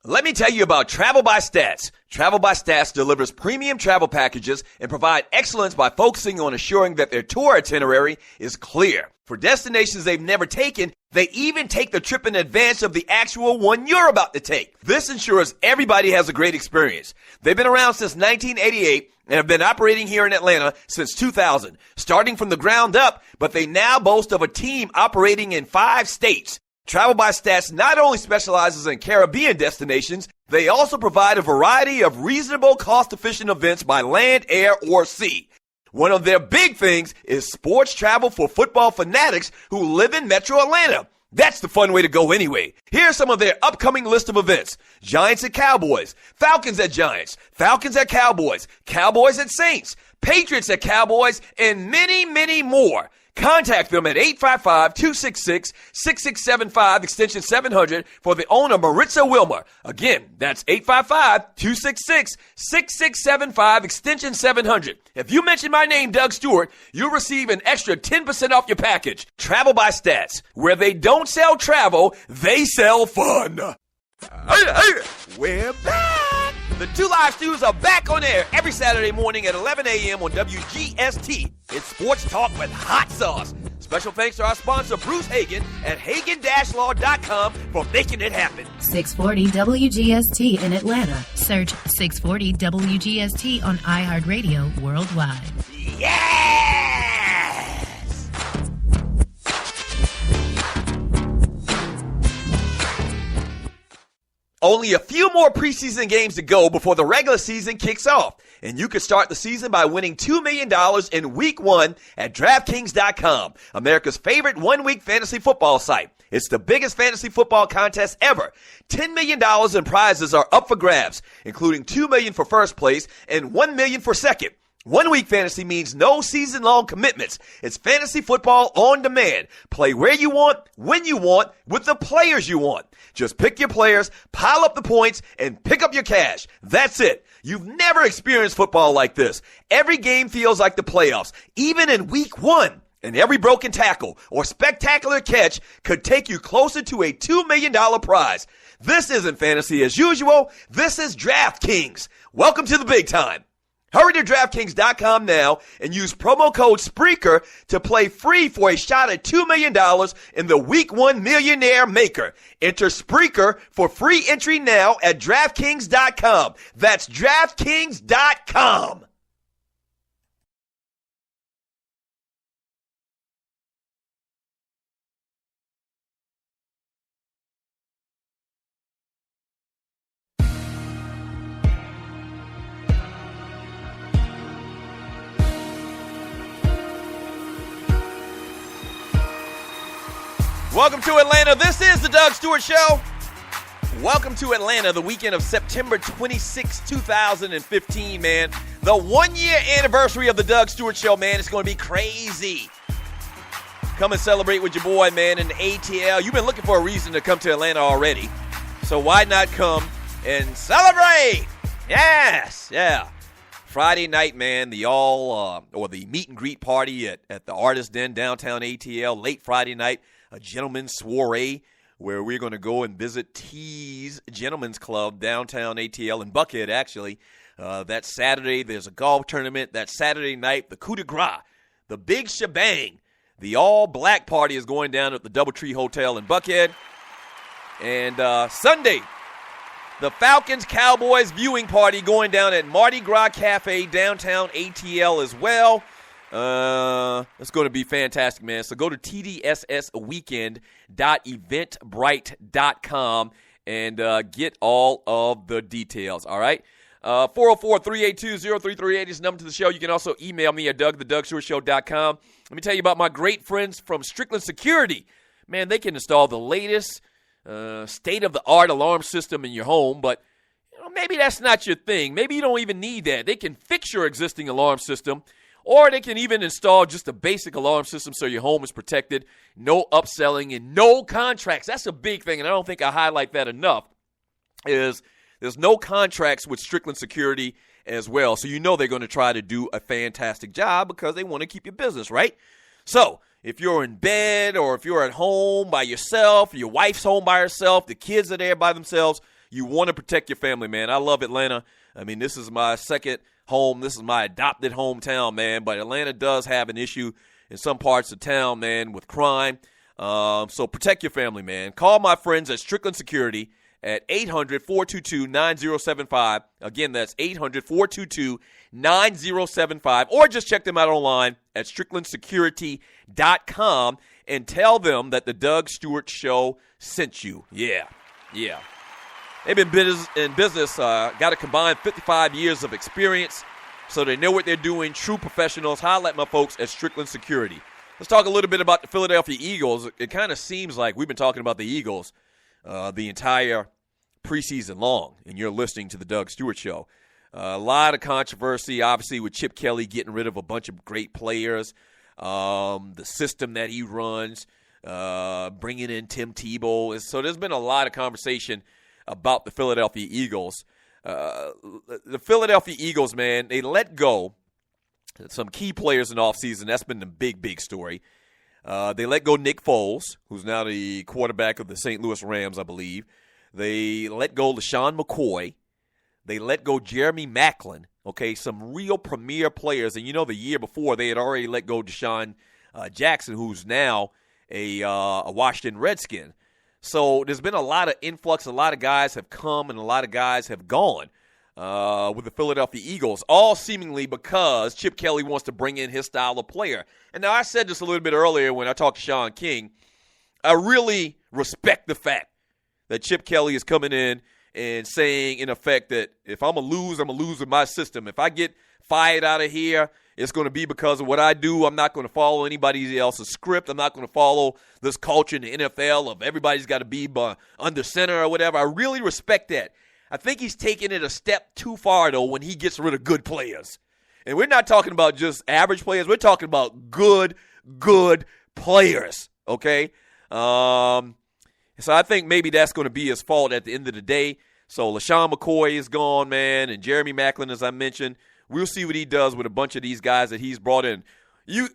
Let me tell you about Travel by Stats. Travel by Stats delivers premium travel packages and provide excellence by focusing on assuring that their tour itinerary is clear. For destinations they've never taken, they even take the trip in advance of the actual one you're about to take. This ensures everybody has a great experience. They've been around since 1988 and have been operating here in Atlanta since 2000, starting from the ground up, but they now boast of a team operating in 5 states. Travel by Stats not only specializes in Caribbean destinations, they also provide a variety of reasonable, cost-efficient events by land, air, or sea. One of their big things is sports travel for football fanatics who live in Metro Atlanta. That's the fun way to go anyway. Here's some of their upcoming list of events. Giants at Cowboys, Falcons at Giants, Falcons at Cowboys, Cowboys at Saints, Patriots at Cowboys, and many, many more. Contact them at 855-266-6675, extension 700, for the owner, Maritza Wilmer. Again, that's 855-266-6675, extension 700. If you mention my name, Doug Stewart, you'll receive an extra 10% off your package. Travel by Stats. Where they don't sell travel, they sell fun. We're back. The Two Live Stews are back on air every Saturday morning at 11 a.m. on WGST. It's sports talk with hot sauce. Special thanks to our sponsor, Bruce Hagen, at Hagen-Law.com for making it happen. 640 WGST in Atlanta. Search 640 WGST on iHeartRadio worldwide. Yes! Only a few more preseason games to go before the regular season kicks off. And you can start the season by winning $2 million in Week 1 at DraftKings.com, America's favorite one-week fantasy football site. It's the biggest fantasy football contest ever. $10 million in prizes are up for grabs, including $2 million for first place and $1 million for second. 1 week fantasy means no season-long commitments. It's fantasy football on demand. Play where you want, when you want, with the players you want. Just pick your players, pile up the points, and pick up your cash. That's it. You've never experienced football like this. Every game feels like the playoffs, even in Week 1. And every broken tackle or spectacular catch could take you closer to a $2 million prize. This isn't fantasy as usual. This is DraftKings. Welcome to the big time. Hurry to DraftKings.com now and use promo code Spreaker to play free for a shot at $2 million in the Week 1 Millionaire Maker. Enter Spreaker for free entry now at DraftKings.com. That's DraftKings.com. Welcome to Atlanta. This is the Doug Stewart Show. Welcome to Atlanta, the weekend of September 26, 2015, man. The 1-year anniversary of the Doug Stewart Show, man. It's going to be crazy. Come and celebrate with your boy, man, in the ATL. You've been looking for a reason to come to Atlanta already, so why not come and celebrate? Yes, yeah. Friday night, man, the meet and greet party at the Artist Den downtown ATL, late Friday night. A gentleman's soiree where we're going to go and visit T's Gentlemen's Club downtown ATL in Buckhead, actually. That Saturday, there's a golf tournament. That Saturday night, the coup de grace, the big shebang, the all-black party is going down at the Doubletree Hotel in Buckhead. And Sunday, the Falcons-Cowboys viewing party going down at Mardi Gras Cafe downtown ATL as well. It's going to be fantastic, man. So go to tdssweekend.eventbrite.com and get all of the details, all right? 404-382-0338 is the number to the show. You can also email me at dougthedugstewartshow.com. Let me tell you about my great friends from Strickland Security. Man, they can install the latest state-of-the-art alarm system in your home, but maybe that's not your thing. Maybe you don't even need that. They can fix your existing alarm system, or they can even install just a basic alarm system so your home is protected, no upselling, and no contracts. That's a big thing, and I don't think I highlight that enough. is there's no contracts with Strickland Security as well. So you know they're going to try to do a fantastic job because they want to keep your business, right? So if you're in bed or if you're at home by yourself, your wife's home by herself, the kids are there by themselves, you want to protect your family, man. I love Atlanta. I mean, this is my second home. This is my adopted hometown, man. But Atlanta does have an issue in some parts of town, man, with crime. So protect your family, man. Call my friends at Strickland Security at 800-422-9075. Again, that's 800-422-9075. Or just check them out online at stricklandsecurity.com and tell them that the Doug Stewart Show sent you. Yeah. They've been in business, got a combined 55 years of experience, so they know what they're doing. True professionals. Holla at my folks at Strickland Security. Let's talk a little bit about the Philadelphia Eagles. It kind of seems like we've been talking about the Eagles the entire preseason long, and you're listening to the Doug Stewart Show. A lot of controversy, obviously, with Chip Kelly getting rid of a bunch of great players, the system that he runs, bringing in Tim Tebow. So there's been a lot of conversation about the Philadelphia Eagles. The Philadelphia Eagles, man, they let go some key players in the offseason. That's been the big story. They let go Nick Foles, who's now the quarterback of the St. Louis Rams, I believe. They let go LaShawn McCoy. They let go Jeremy Maclin. Okay, some real premier players. And you know the year before they had already let go Deshaun Jackson, who's now a Washington Redskin. So there's been a lot of influx. A lot of guys have come and a lot of guys have gone with the Philadelphia Eagles, all seemingly because Chip Kelly wants to bring in his style of player. And now I said this a little bit earlier when I talked to Sean King. I really respect the fact that Chip Kelly is coming in and saying, in effect, that if I'm going to lose, I'm going to lose with my system. If I get fired out of here, it's going to be because of what I do. I'm not going to follow anybody else's script. I'm not going to follow this culture in the NFL of everybody's got to be under center or whatever. I really respect that. I think he's taking it a step too far, though, when he gets rid of good players. And we're not talking about just average players. We're talking about good players, okay? So I think maybe that's going to be his fault at the end of the day. So LaShawn McCoy is gone, man, and Jeremy Maclin, as I mentioned. We'll see what he does with a bunch of these guys that he's brought in. You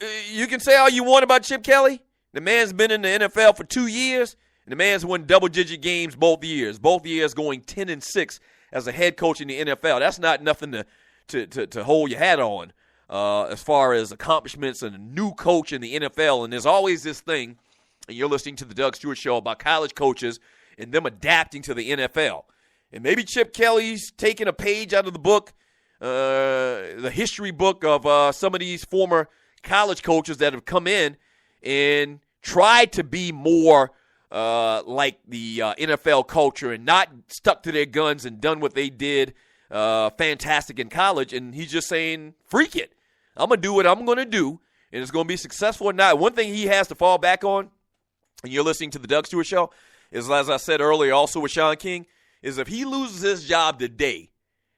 can say all you want about Chip Kelly. The man's been in the NFL for 2 years, and the man's won double-digit games both years. Both years going 10-6 as a head coach in the NFL. That's not nothing to hold your hat on as far as accomplishments and a new coach in the NFL. And there's always this thing, and you're listening to the Doug Stewart Show, about college coaches and them adapting to the NFL. And maybe Chip Kelly's taking a page out of the book, the history book of some of these former college coaches that have come in and tried to be more like the NFL culture and not stuck to their guns and done what they did fantastic in college. And he's just saying, freak it. I'm going to do what I'm going to do, and it's going to be successful or not. One thing he has to fall back on, and you're listening to the Doug Stewart Show, is, as I said earlier, also with Sean King, is if he loses his job today,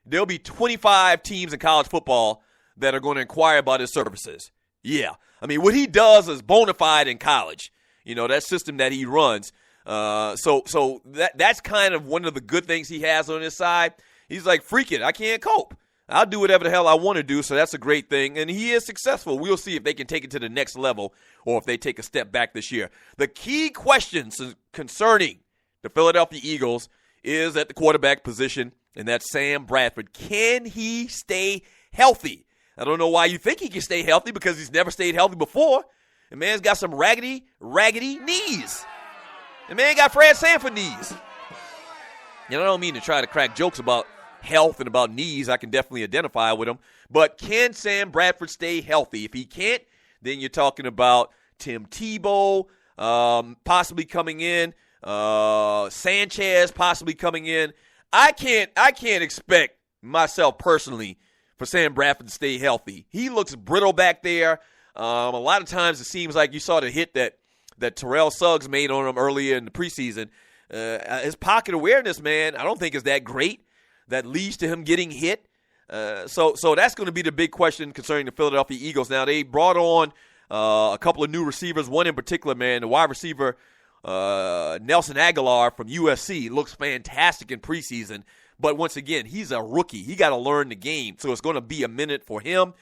there'll be 25 teams in college football that are going to inquire about his services. Yeah. I mean, what he does is bona fide in college. You know, that system that he runs. So that's kind of one of the good things he has on his side. He's like, freak it, I can't cope. I'll do whatever the hell I want to do, so that's a great thing. And he is successful. We'll see if they can take it to the next level or if they take a step back this year. The key questions concerning the Philadelphia Eagles is at the quarterback position, and that's Sam Bradford. Can he stay healthy? I don't know why you think he can stay healthy, because he's never stayed healthy before. The man's got some raggedy knees. The man got Fred Sanford knees. And I don't mean to try to crack jokes about health and about knees. I can definitely identify with him. But can Sam Bradford stay healthy? If he can't, then you're talking about Tim Tebow possibly coming in, Sanchez possibly coming in. I can't expect myself personally for Sam Bradford to stay healthy. He looks brittle back there. A lot of times it seems like you saw the hit that Terrell Suggs made on him earlier in the preseason. His pocket awareness, man, I don't think is that great. That leads to him getting hit. So that's going to be the big question concerning the Philadelphia Eagles. Now, they brought on a couple of new receivers. One in particular, man, the wide receiver Nelson Aguilar from USC looks fantastic in preseason. But once again, he's a rookie. He got to learn the game. So it's going to be a minute for him.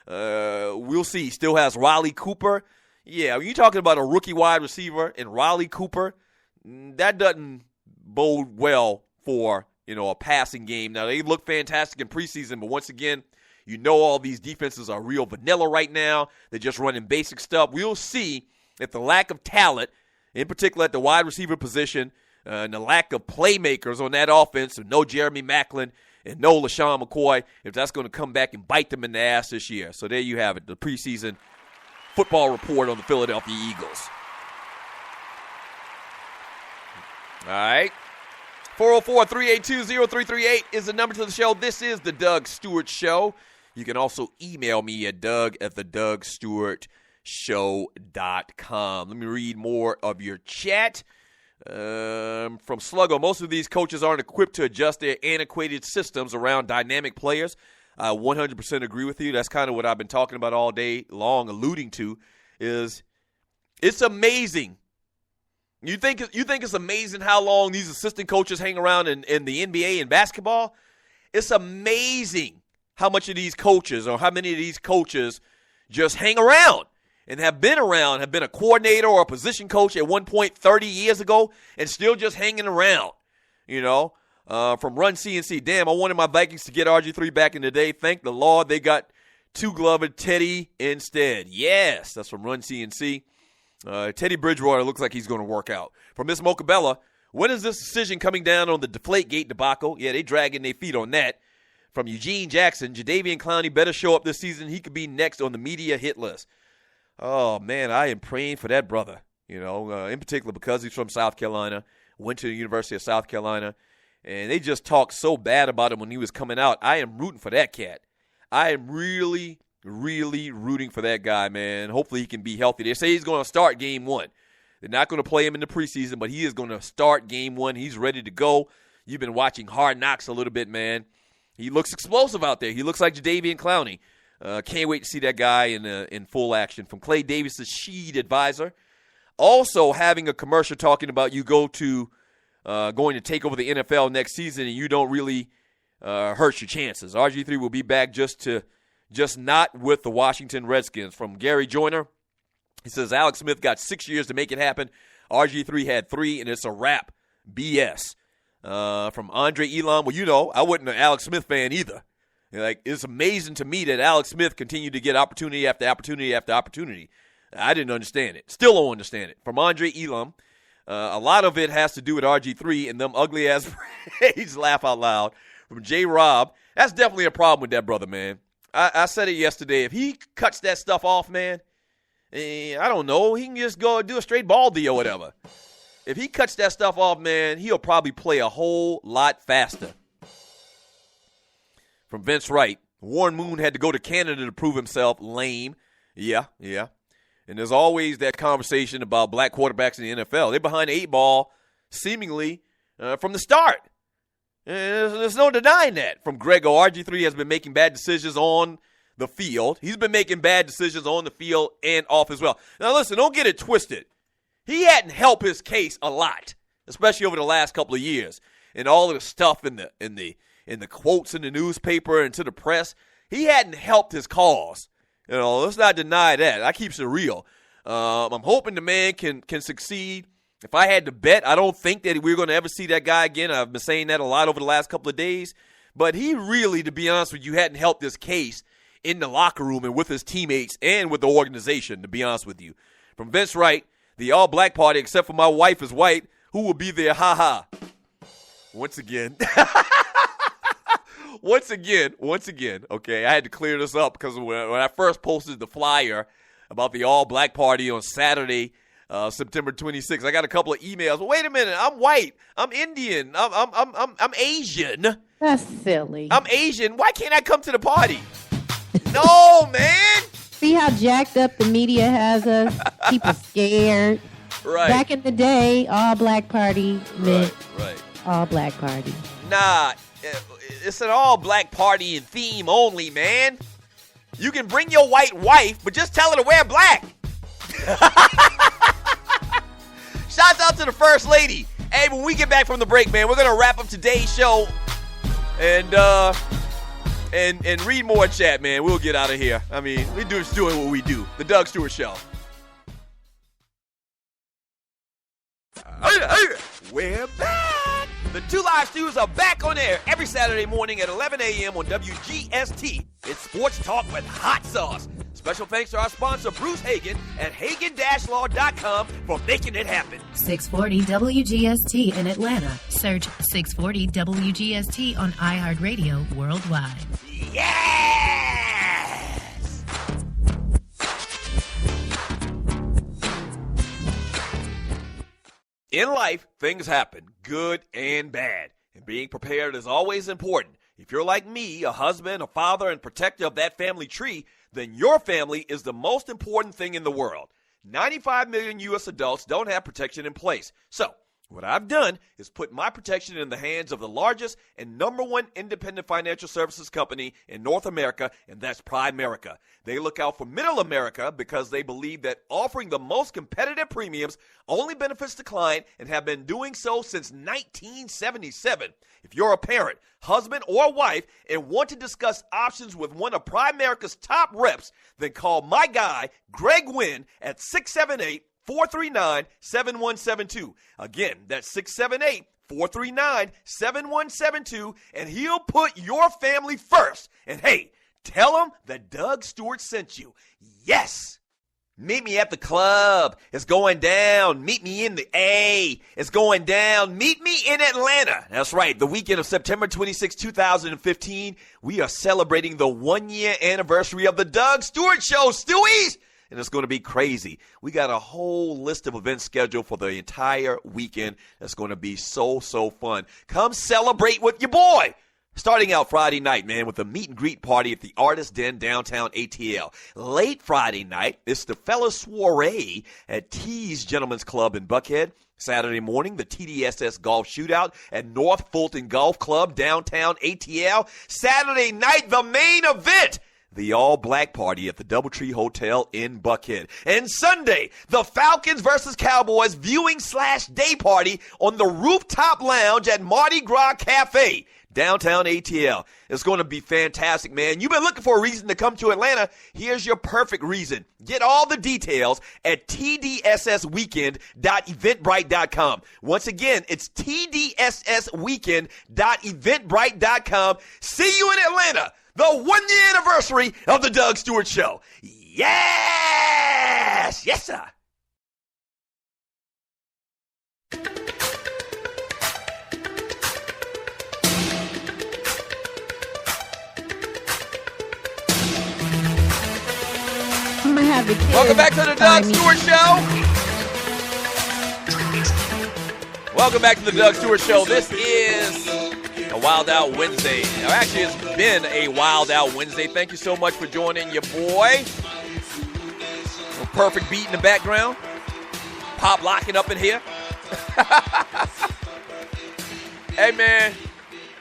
We'll see. He still has Riley Cooper. Yeah, when you're talking about a rookie wide receiver and Riley Cooper, that doesn't bode well for, a passing game. Now, they look fantastic in preseason, but once again, all these defenses are real vanilla right now. They're just running basic stuff. We'll see if the lack of talent, in particular at the wide receiver position, and the lack of playmakers on that offense, and no Jeremy Maclin and no LaShawn McCoy, if that's going to come back and bite them in the ass this year. So there you have it, the preseason football report on the Philadelphia Eagles. All right. 404-382-0338 is the number to the show. This is the Doug Stewart Show. You can also email me at doug@thedougstewartshow.com. Let me read more of your chat. From Sluggo, most of these coaches aren't equipped to adjust their antiquated systems around dynamic players. I 100% agree with you. That's kind of what I've been talking about all day long, alluding to, is it's amazing. You think it's amazing how long these assistant coaches hang around in the NBA and basketball? It's amazing how much of these coaches or how many of these coaches just hang around and have been a coordinator or a position coach at one point 30 years ago and still just hanging around, from Run CNC. Damn, I wanted my Vikings to get RG3 back in the day. Thank the Lord they got two-glover Teddy instead. Yes, that's from Run CNC. Teddy Bridgewater looks like he's going to work out. From Miss Mocabella, when is this decision coming down on the Deflategate debacle? Yeah, they dragging their feet on that. From Eugene Jackson, Jadeveon Clowney better show up this season. He could be next on the media hit list. Oh, man, I am praying for that brother, in particular because he's from South Carolina, went to the University of South Carolina, and they just talked so bad about him when he was coming out. I am rooting for that cat. I am really rooting for that guy, man. Hopefully he can be healthy. They say he's going to start game one. They're not going to play him in the preseason, but he is going to start game one. He's ready to go. You've been watching Hard Knocks a little bit, man. He looks explosive out there. He looks like Jadeveon Clowney. Can't wait to see that guy in full action. From Clay Davis' Sheed Advisor. Also having a commercial talking about you going to take over the NFL next season and you don't really hurt your chances. RG3 will be back just not with the Washington Redskins. From Gary Joyner, he says, Alex Smith got 6 years to make it happen. RG3 had 3, and it's a wrap. BS. From Andre Elam, well, I wasn't an Alex Smith fan either. It's amazing to me that Alex Smith continued to get opportunity after opportunity after opportunity. I didn't understand it. Still don't understand it. From Andre Elam, a lot of it has to do with RG3 and them ugly-ass praise, laugh out loud. From J. Rob, that's definitely a problem with that brother, man. I said it yesterday. If he cuts that stuff off, man, I don't know. He can just go do a straight ball deal or whatever. If he cuts that stuff off, man, he'll probably play a whole lot faster. From Vince Wright, Warren Moon had to go to Canada to prove himself. Lame. Yeah. And there's always that conversation about black quarterbacks in the NFL. They're behind the 8 ball seemingly from the start. There's no denying that. From Grego, RG3 has been making bad decisions on the field. He's been making bad decisions on the field and off as well. Now, listen, don't get it twisted. He hadn't helped his case a lot, especially over the last couple of years. And all of the stuff in the quotes in the newspaper and to the press, he hadn't helped his cause. Let's not deny that. That keeps it real. I'm hoping the man can succeed. If I had to bet, I don't think that we're going to ever see that guy again. I've been saying that a lot over the last couple of days. But he really, to be honest with you, hadn't helped this case in the locker room and with his teammates and with the organization, to be honest with you. From Vince Wright, the all-black party, except for my wife is white, who will be there? Ha-ha. Once again. Once again, okay, I had to clear this up because when I first posted the flyer about the all-black party on Saturday, September 26th, I got a couple of emails. Well, wait a minute, I'm white, I'm Indian, I'm Asian. That's silly. I'm Asian. Why can't I come to the party? No, man. See how jacked up the media has us? People scared. Right. Back in the day, all black party meant right. all black party. Nah, it's an all black party and theme only, man. You can bring your white wife, but just tell her to wear black. Shouts out to the First Lady. Hey, when we get back from the break, man, we're going to wrap up today's show and read more chat, man. We'll get out of here. I mean, we're just doing what we do. The Doug Stewart Show. We're back. The Two Live Stews are back on air every Saturday morning at 11 a.m. on WGST. It's Sports Talk with Hot Sauce. Special thanks to our sponsor, Bruce Hagen, at Hagen-Law.com for making it happen. 640 WGST in Atlanta. Search 640 WGST on iHeartRadio worldwide. Yes! In life, things happen, good and bad. And being prepared is always important. If you're like me, a husband, a father, and protector of that family tree, then your family is the most important thing in the world. 95 million U.S. adults don't have protection in place. So, what I've done is put my protection in the hands of the largest and number one independent financial services company in North America, and that's Primerica. They look out for middle America because they believe that offering the most competitive premiums only benefits the client and have been doing so since 1977. If you're a parent, husband, or wife and want to discuss options with one of Primerica's top reps, then call my guy, Greg Wynn, at 678-439-7172. Again, that's 678-439-7172, and he'll put your family first. And hey, tell him that Doug Stewart sent you. Yes! Meet me at the club. It's going down. Meet me in the A. It's going down. Meet me in Atlanta. That's right. The weekend of September 26, 2015, we are celebrating the 1-year anniversary of the Doug Stewart Show, Stewies. And it's going to be crazy. We got a whole list of events scheduled for the entire weekend. That's going to be so fun. Come celebrate with your boy. Starting out Friday night, man, with a meet and greet party at the Artist Den downtown ATL. Late Friday night, it's the Fella Soiree at T's Gentlemen's Club in Buckhead. Saturday morning, the TDSS Golf Shootout at North Fulton Golf Club downtown ATL. Saturday night, the main event, the all-black party at the Doubletree Hotel in Buckhead. And Sunday, the Falcons versus Cowboys viewing/day party on the rooftop lounge at Mardi Gras Cafe, downtown ATL. It's going to be fantastic, man. You've been looking for a reason to come to Atlanta. Here's your perfect reason. Get all the details at tdssweekend.eventbrite.com. Once again, it's tdssweekend.eventbrite.com. See you in Atlanta. The 1-year anniversary of the Doug Stewart Show. Yes! Yes, sir. I'm gonna have the kids. Welcome back to the Doug Stewart Show. Welcome back to the Doug Stewart Show. This is a Wild Out Wednesday. Or actually, it's been a Wild Out Wednesday. Thank you so much for joining your boy. A perfect beat in the background. Pop locking up in here. Hey, man,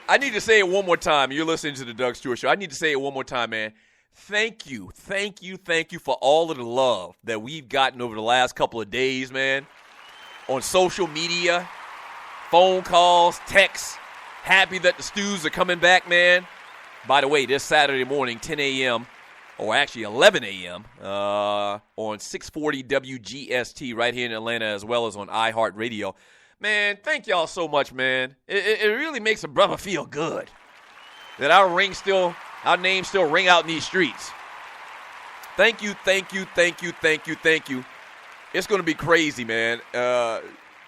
I need to say it one more time. You're listening to the Doug Stewart Show. I need to say it one more time, man. Thank you for all of the love that we've gotten over the last couple of days, man. On social media, phone calls, texts. Happy that the Stews are coming back, man. By the way, this Saturday morning, 10 a.m., or actually 11 a.m., on 640 WGST right here in Atlanta, as well as on iHeartRadio. Man, thank y'all so much, man. It really makes a brother feel good that our names still ring out in these streets. Thank you. It's going to be crazy, man.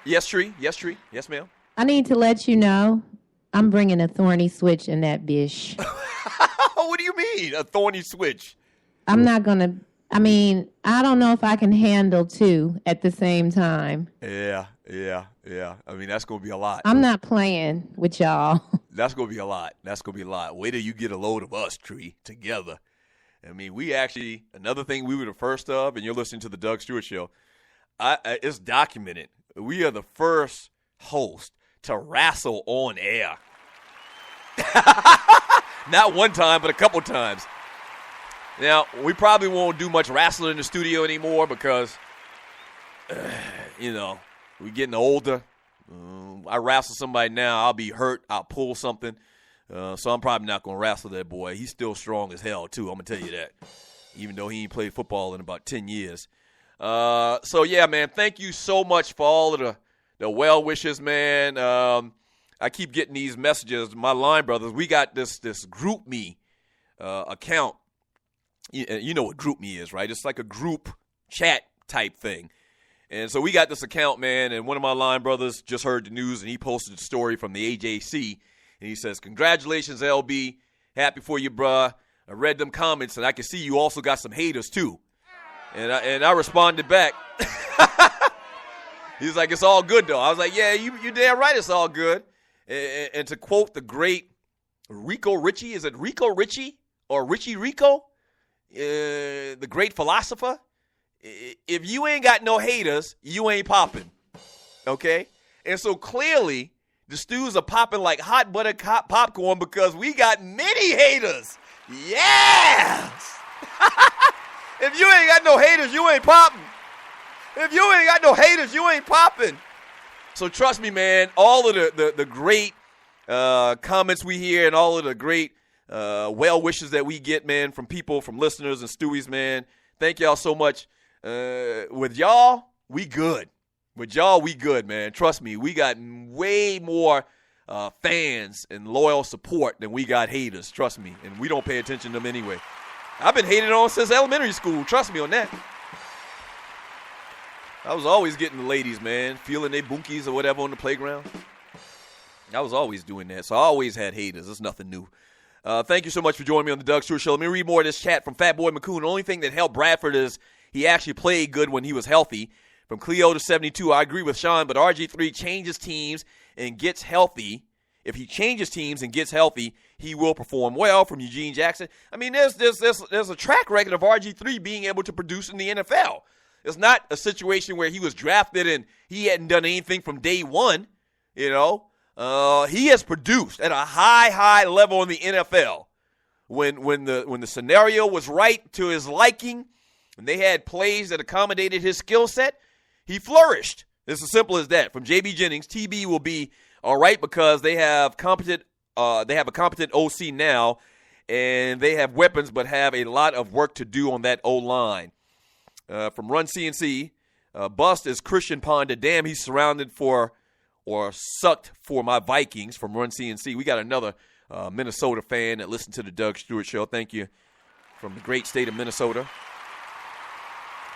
Yes, Tree. Yes, ma'am. I need to let you know I'm bringing a thorny switch in that bish. What do you mean, a thorny switch? I'm not going to, I don't know if I can handle two at the same time. Yeah. I mean, that's going to be a lot. I'm not playing with y'all. That's going to be a lot. Wait till you get a load of us, Tree, together. I mean, we actually, another thing we were the first of, and you're listening to the Doug Stewart Show, it's documented. We are the first host to wrestle on air. Not one time, but a couple times. Now, we probably won't do much wrestling in the studio anymore because, We getting older. I wrestle somebody now, I'll be hurt. I'll pull something. So I'm probably not going to wrestle that boy. He's still strong as hell, too. I'm going to tell you that, even though he ain't played football in about 10 years. So, yeah, man, thank you so much for all of the well wishes, man. I keep getting these messages. My line brothers, we got this Group Me account. You know what Group Me is, right? It's like a group chat type thing. And so we got this account, man, and one of my line brothers just heard the news, and he posted a story from the AJC, and he says, "Congratulations, LB. Happy for you, bruh. I read them comments, and I can see you also got some haters, too." And I responded back. He's like, "It's all good, though." I was like, "Yeah, you damn right it's all good." And to quote the great Rico Richie, is it Rico Richie or Richie Rico, the great philosopher? If you ain't got no haters, you ain't popping, okay? And so clearly, the stews are popping like hot butter popcorn because we got many haters. Yes! If you ain't got no haters, you ain't popping. If you ain't got no haters, you ain't popping. So trust me, man, all of the great comments we hear and all of the great well wishes that we get, man, from people, from listeners and Stewies, man, thank y'all so much. With y'all, we good. With y'all, we good, man. Trust me, we got way more fans and loyal support than we got haters. Trust me, and we don't pay attention to them anyway. I've been hated on since elementary school. Trust me on that. I was always getting the ladies, man, feeling they bunkies or whatever on the playground. I was always doing that, so I always had haters. It's nothing new. Thank you so much for joining me on the Doug Stewart Show. Let me read more of this chat from Fatboy McCoon. The only thing that helped Bradford is he actually played good when he was healthy. From Cleo to 72, I agree with Sean, but RG3 changes teams and gets healthy. If he changes teams and gets healthy, he will perform well. From Eugene Jackson. I mean, there's a track record of RG3 being able to produce in the NFL. It's not a situation where he was drafted and he hadn't done anything from day one. You know, he has produced at a high level in the NFL. When the scenario was right to his liking, and they had plays that accommodated his skill set, he flourished. It's as simple as that. From JB Jennings, TB will be all right because they have a competent OC now, and they have weapons but have a lot of work to do on that O-line. From Run CNC, bust is Christian Ponder. Damn, he's surrounded for or sucked for my Vikings. From Run CNC, we got another Minnesota fan that listened to the Doug Stewart Show. Thank you. From the great state of Minnesota.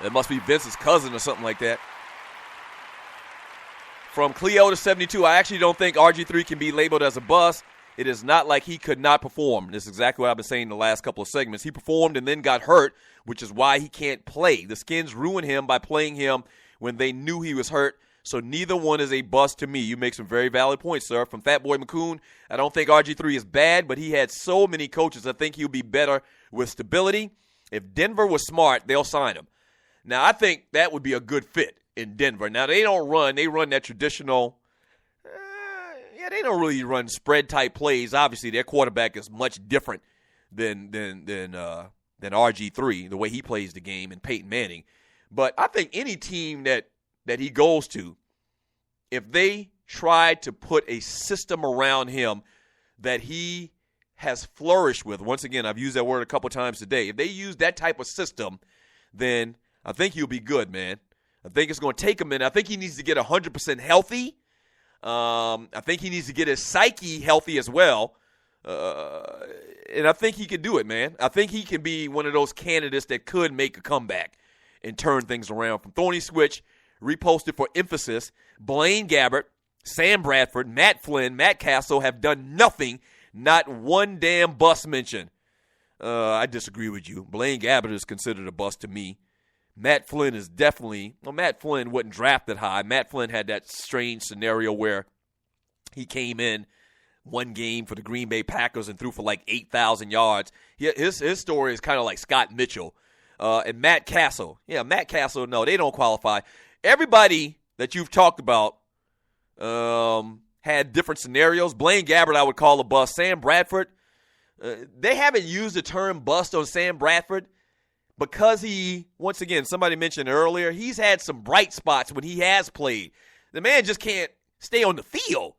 That must be Vince's cousin or something like that. From Cleo to 72, I actually don't think RG3 can be labeled as a bust. It is not like he could not perform. This is exactly what I've been saying in the last couple of segments. He performed and then got hurt, which is why he can't play. The Skins ruined him by playing him when they knew he was hurt, so neither one is a bust to me. You make some very valid points, sir. From Fatboy McCoon, I don't think RG3 is bad, but he had so many coaches. I think he'll be better with stability. If Denver was smart, they'll sign him. Now, I think that would be a good fit in Denver. Now, they run that traditional, they don't really run spread-type plays. Obviously, their quarterback is much different than RG3, the way he plays the game, and Peyton Manning. But I think any team that he goes to, if they try to put a system around him that he has flourished with, once again, I've used that word a couple times today, if they use that type of system, then I think he'll be good, man. I think it's going to take a minute. I think he needs to get 100% healthy. I think he needs to get his psyche healthy as well. And I think he can do it, man. I think he can be one of those candidates that could make a comeback and turn things around. From Thorny Switch, reposted for emphasis, Blaine Gabbert, Sam Bradford, Matt Flynn, Matt Castle have done nothing, not one damn bust mention. I disagree with you. Blaine Gabbert is considered a bust to me. Matt Flynn is definitely – well, Matt Flynn wasn't drafted high. Matt Flynn had that strange scenario where he came in one game for the Green Bay Packers and threw for like 8,000 yards. His story is kind of like Scott Mitchell. And Matt Castle. Yeah, Matt Castle, no, they don't qualify. Everybody that you've talked about had different scenarios. Blaine Gabbert I would call a bust. Sam Bradford, they haven't used the term bust on Sam Bradford because he, once again, somebody mentioned earlier, he's had some bright spots when he has played. The man just can't stay on the field.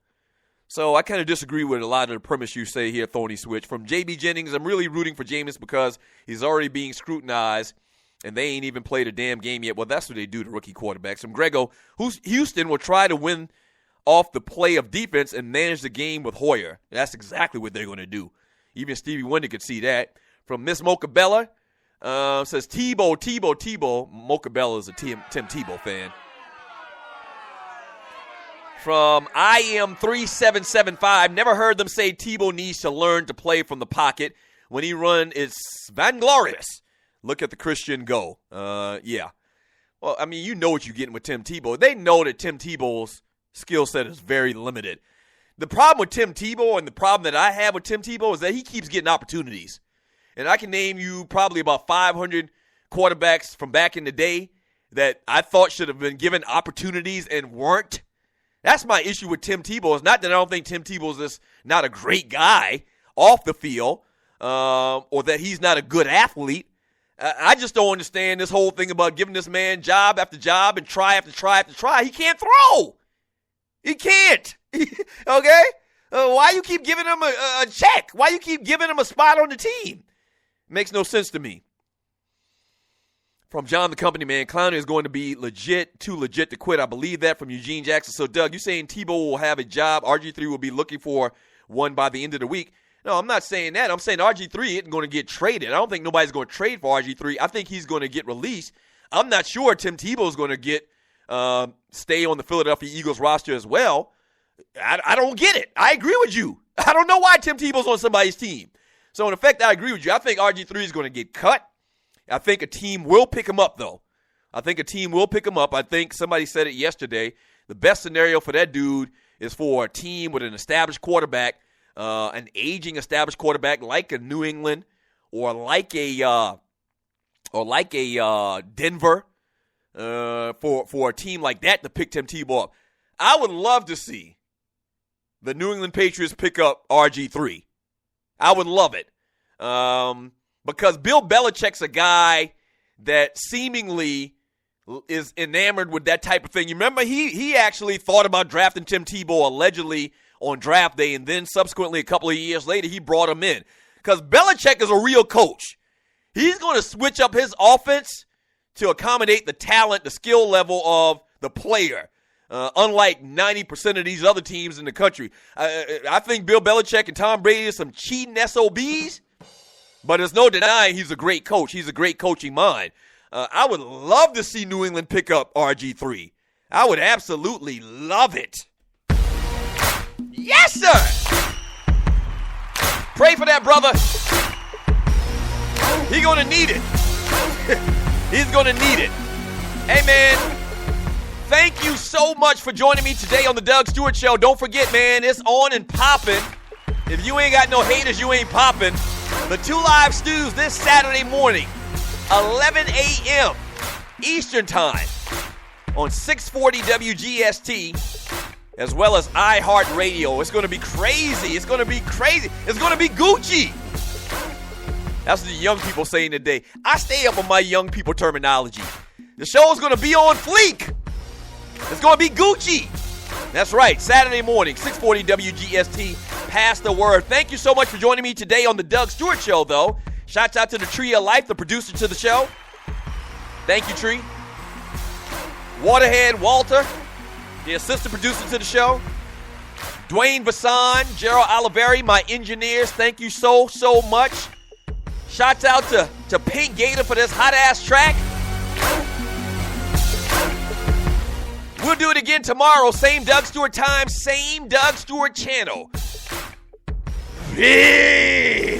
So I kind of disagree with a lot of the premise you say here, Thorny Switch. From J.B. Jennings, I'm really rooting for Jameis because he's already being scrutinized, and they ain't even played a damn game yet. Well, that's what they do to rookie quarterbacks. From Grego, Houston will try to win off the play of defense and manage the game with Hoyer. That's exactly what they're going to do. Even Stevie Wonder could see that. From Miss Mocha Bella, says Tebow. Mocha Bella is a Tim Tebow fan. From I am 3775, never heard them say Tebow needs to learn to play from the pocket. When he run, it's vainglorious. Look at the Christian go. Yeah. Well, I mean, you know what you're getting with Tim Tebow. They know that Tim Tebow's skill set is very limited. The problem with Tim Tebow and the problem that I have with Tim Tebow is that he keeps getting opportunities. And I can name you probably about 500 quarterbacks from back in the day that I thought should have been given opportunities and weren't. That's my issue with Tim Tebow. It's not that I don't think Tim Tebow is just not a great guy off the field or that he's not a good athlete. I just don't understand this whole thing about giving this man job after job and try after try after try. He can't throw. He can't. Okay? Why you keep giving him a check? Why you keep giving him a spot on the team? Makes no sense to me. From John the Company Man, Clowney is going to be too legit to quit. I believe that. From Eugene Jackson. So, Doug, you saying Tebow will have a job? RG3 will be looking for one by the end of the week. No, I'm not saying that. I'm saying RG3 isn't going to get traded. I don't think nobody's going to trade for RG3. I think he's going to get released. I'm not sure Tim Tebow is going to stay on the Philadelphia Eagles roster as well. I don't get it. I agree with you. I don't know why Tim Tebow's on somebody's team. So, in effect, I agree with you. I think RG3 is going to get cut. I think a team will pick him up, though. I think somebody said it yesterday. The best scenario for that dude is for a team with an established quarterback, an aging established quarterback like a New England or like a Denver, for a team like that to pick Tim Tebow up. I would love to see the New England Patriots pick up RG3. I would love it. Because Bill Belichick's a guy that seemingly is enamored with that type of thing. You remember he actually thought about drafting Tim Tebow allegedly on draft day, and then subsequently a couple of years later he brought him in. Because Belichick is a real coach. He's going to switch up his offense to accommodate the talent, the skill level of the player. Unlike 90% of these other teams in the country. I think Bill Belichick and Tom Brady are some cheating SOBs. But there's no denying he's a great coach. He's a great coaching mind. I would love to see New England pick up RG3. I would absolutely love it. Yes, sir! Pray for that, brother. He's going to need it. He's going to need it. Hey, man, thank you so much for joining me today on the Doug Stewart Show. Don't forget, man, it's on and popping. If you ain't got no haters, you ain't popping. The 2 Live Stews this Saturday morning, 11 a.m. Eastern Time on 640 WGST, as well as iHeartRadio. It's going to be crazy. It's going to be crazy. It's going to be Gucci. That's what the young people saying today. I stay up on my young people terminology. The show is going to be on fleek. It's going to be Gucci. That's right. Saturday morning, 640 WGST. Pass the word. Thank you so much for joining me today on the Doug Stewart Show, though. Shouts out to the Tree of Life, the producer to the show. Thank you, Tree. Waterhead Walter, the assistant producer to the show. Dwayne Vasson, Gerald Oliveri, my engineers. Thank you so much. Shouts out to Pink Gator for this hot-ass track. We'll do it again tomorrow. Same Doug Stewart time, same Doug Stewart channel. Peace.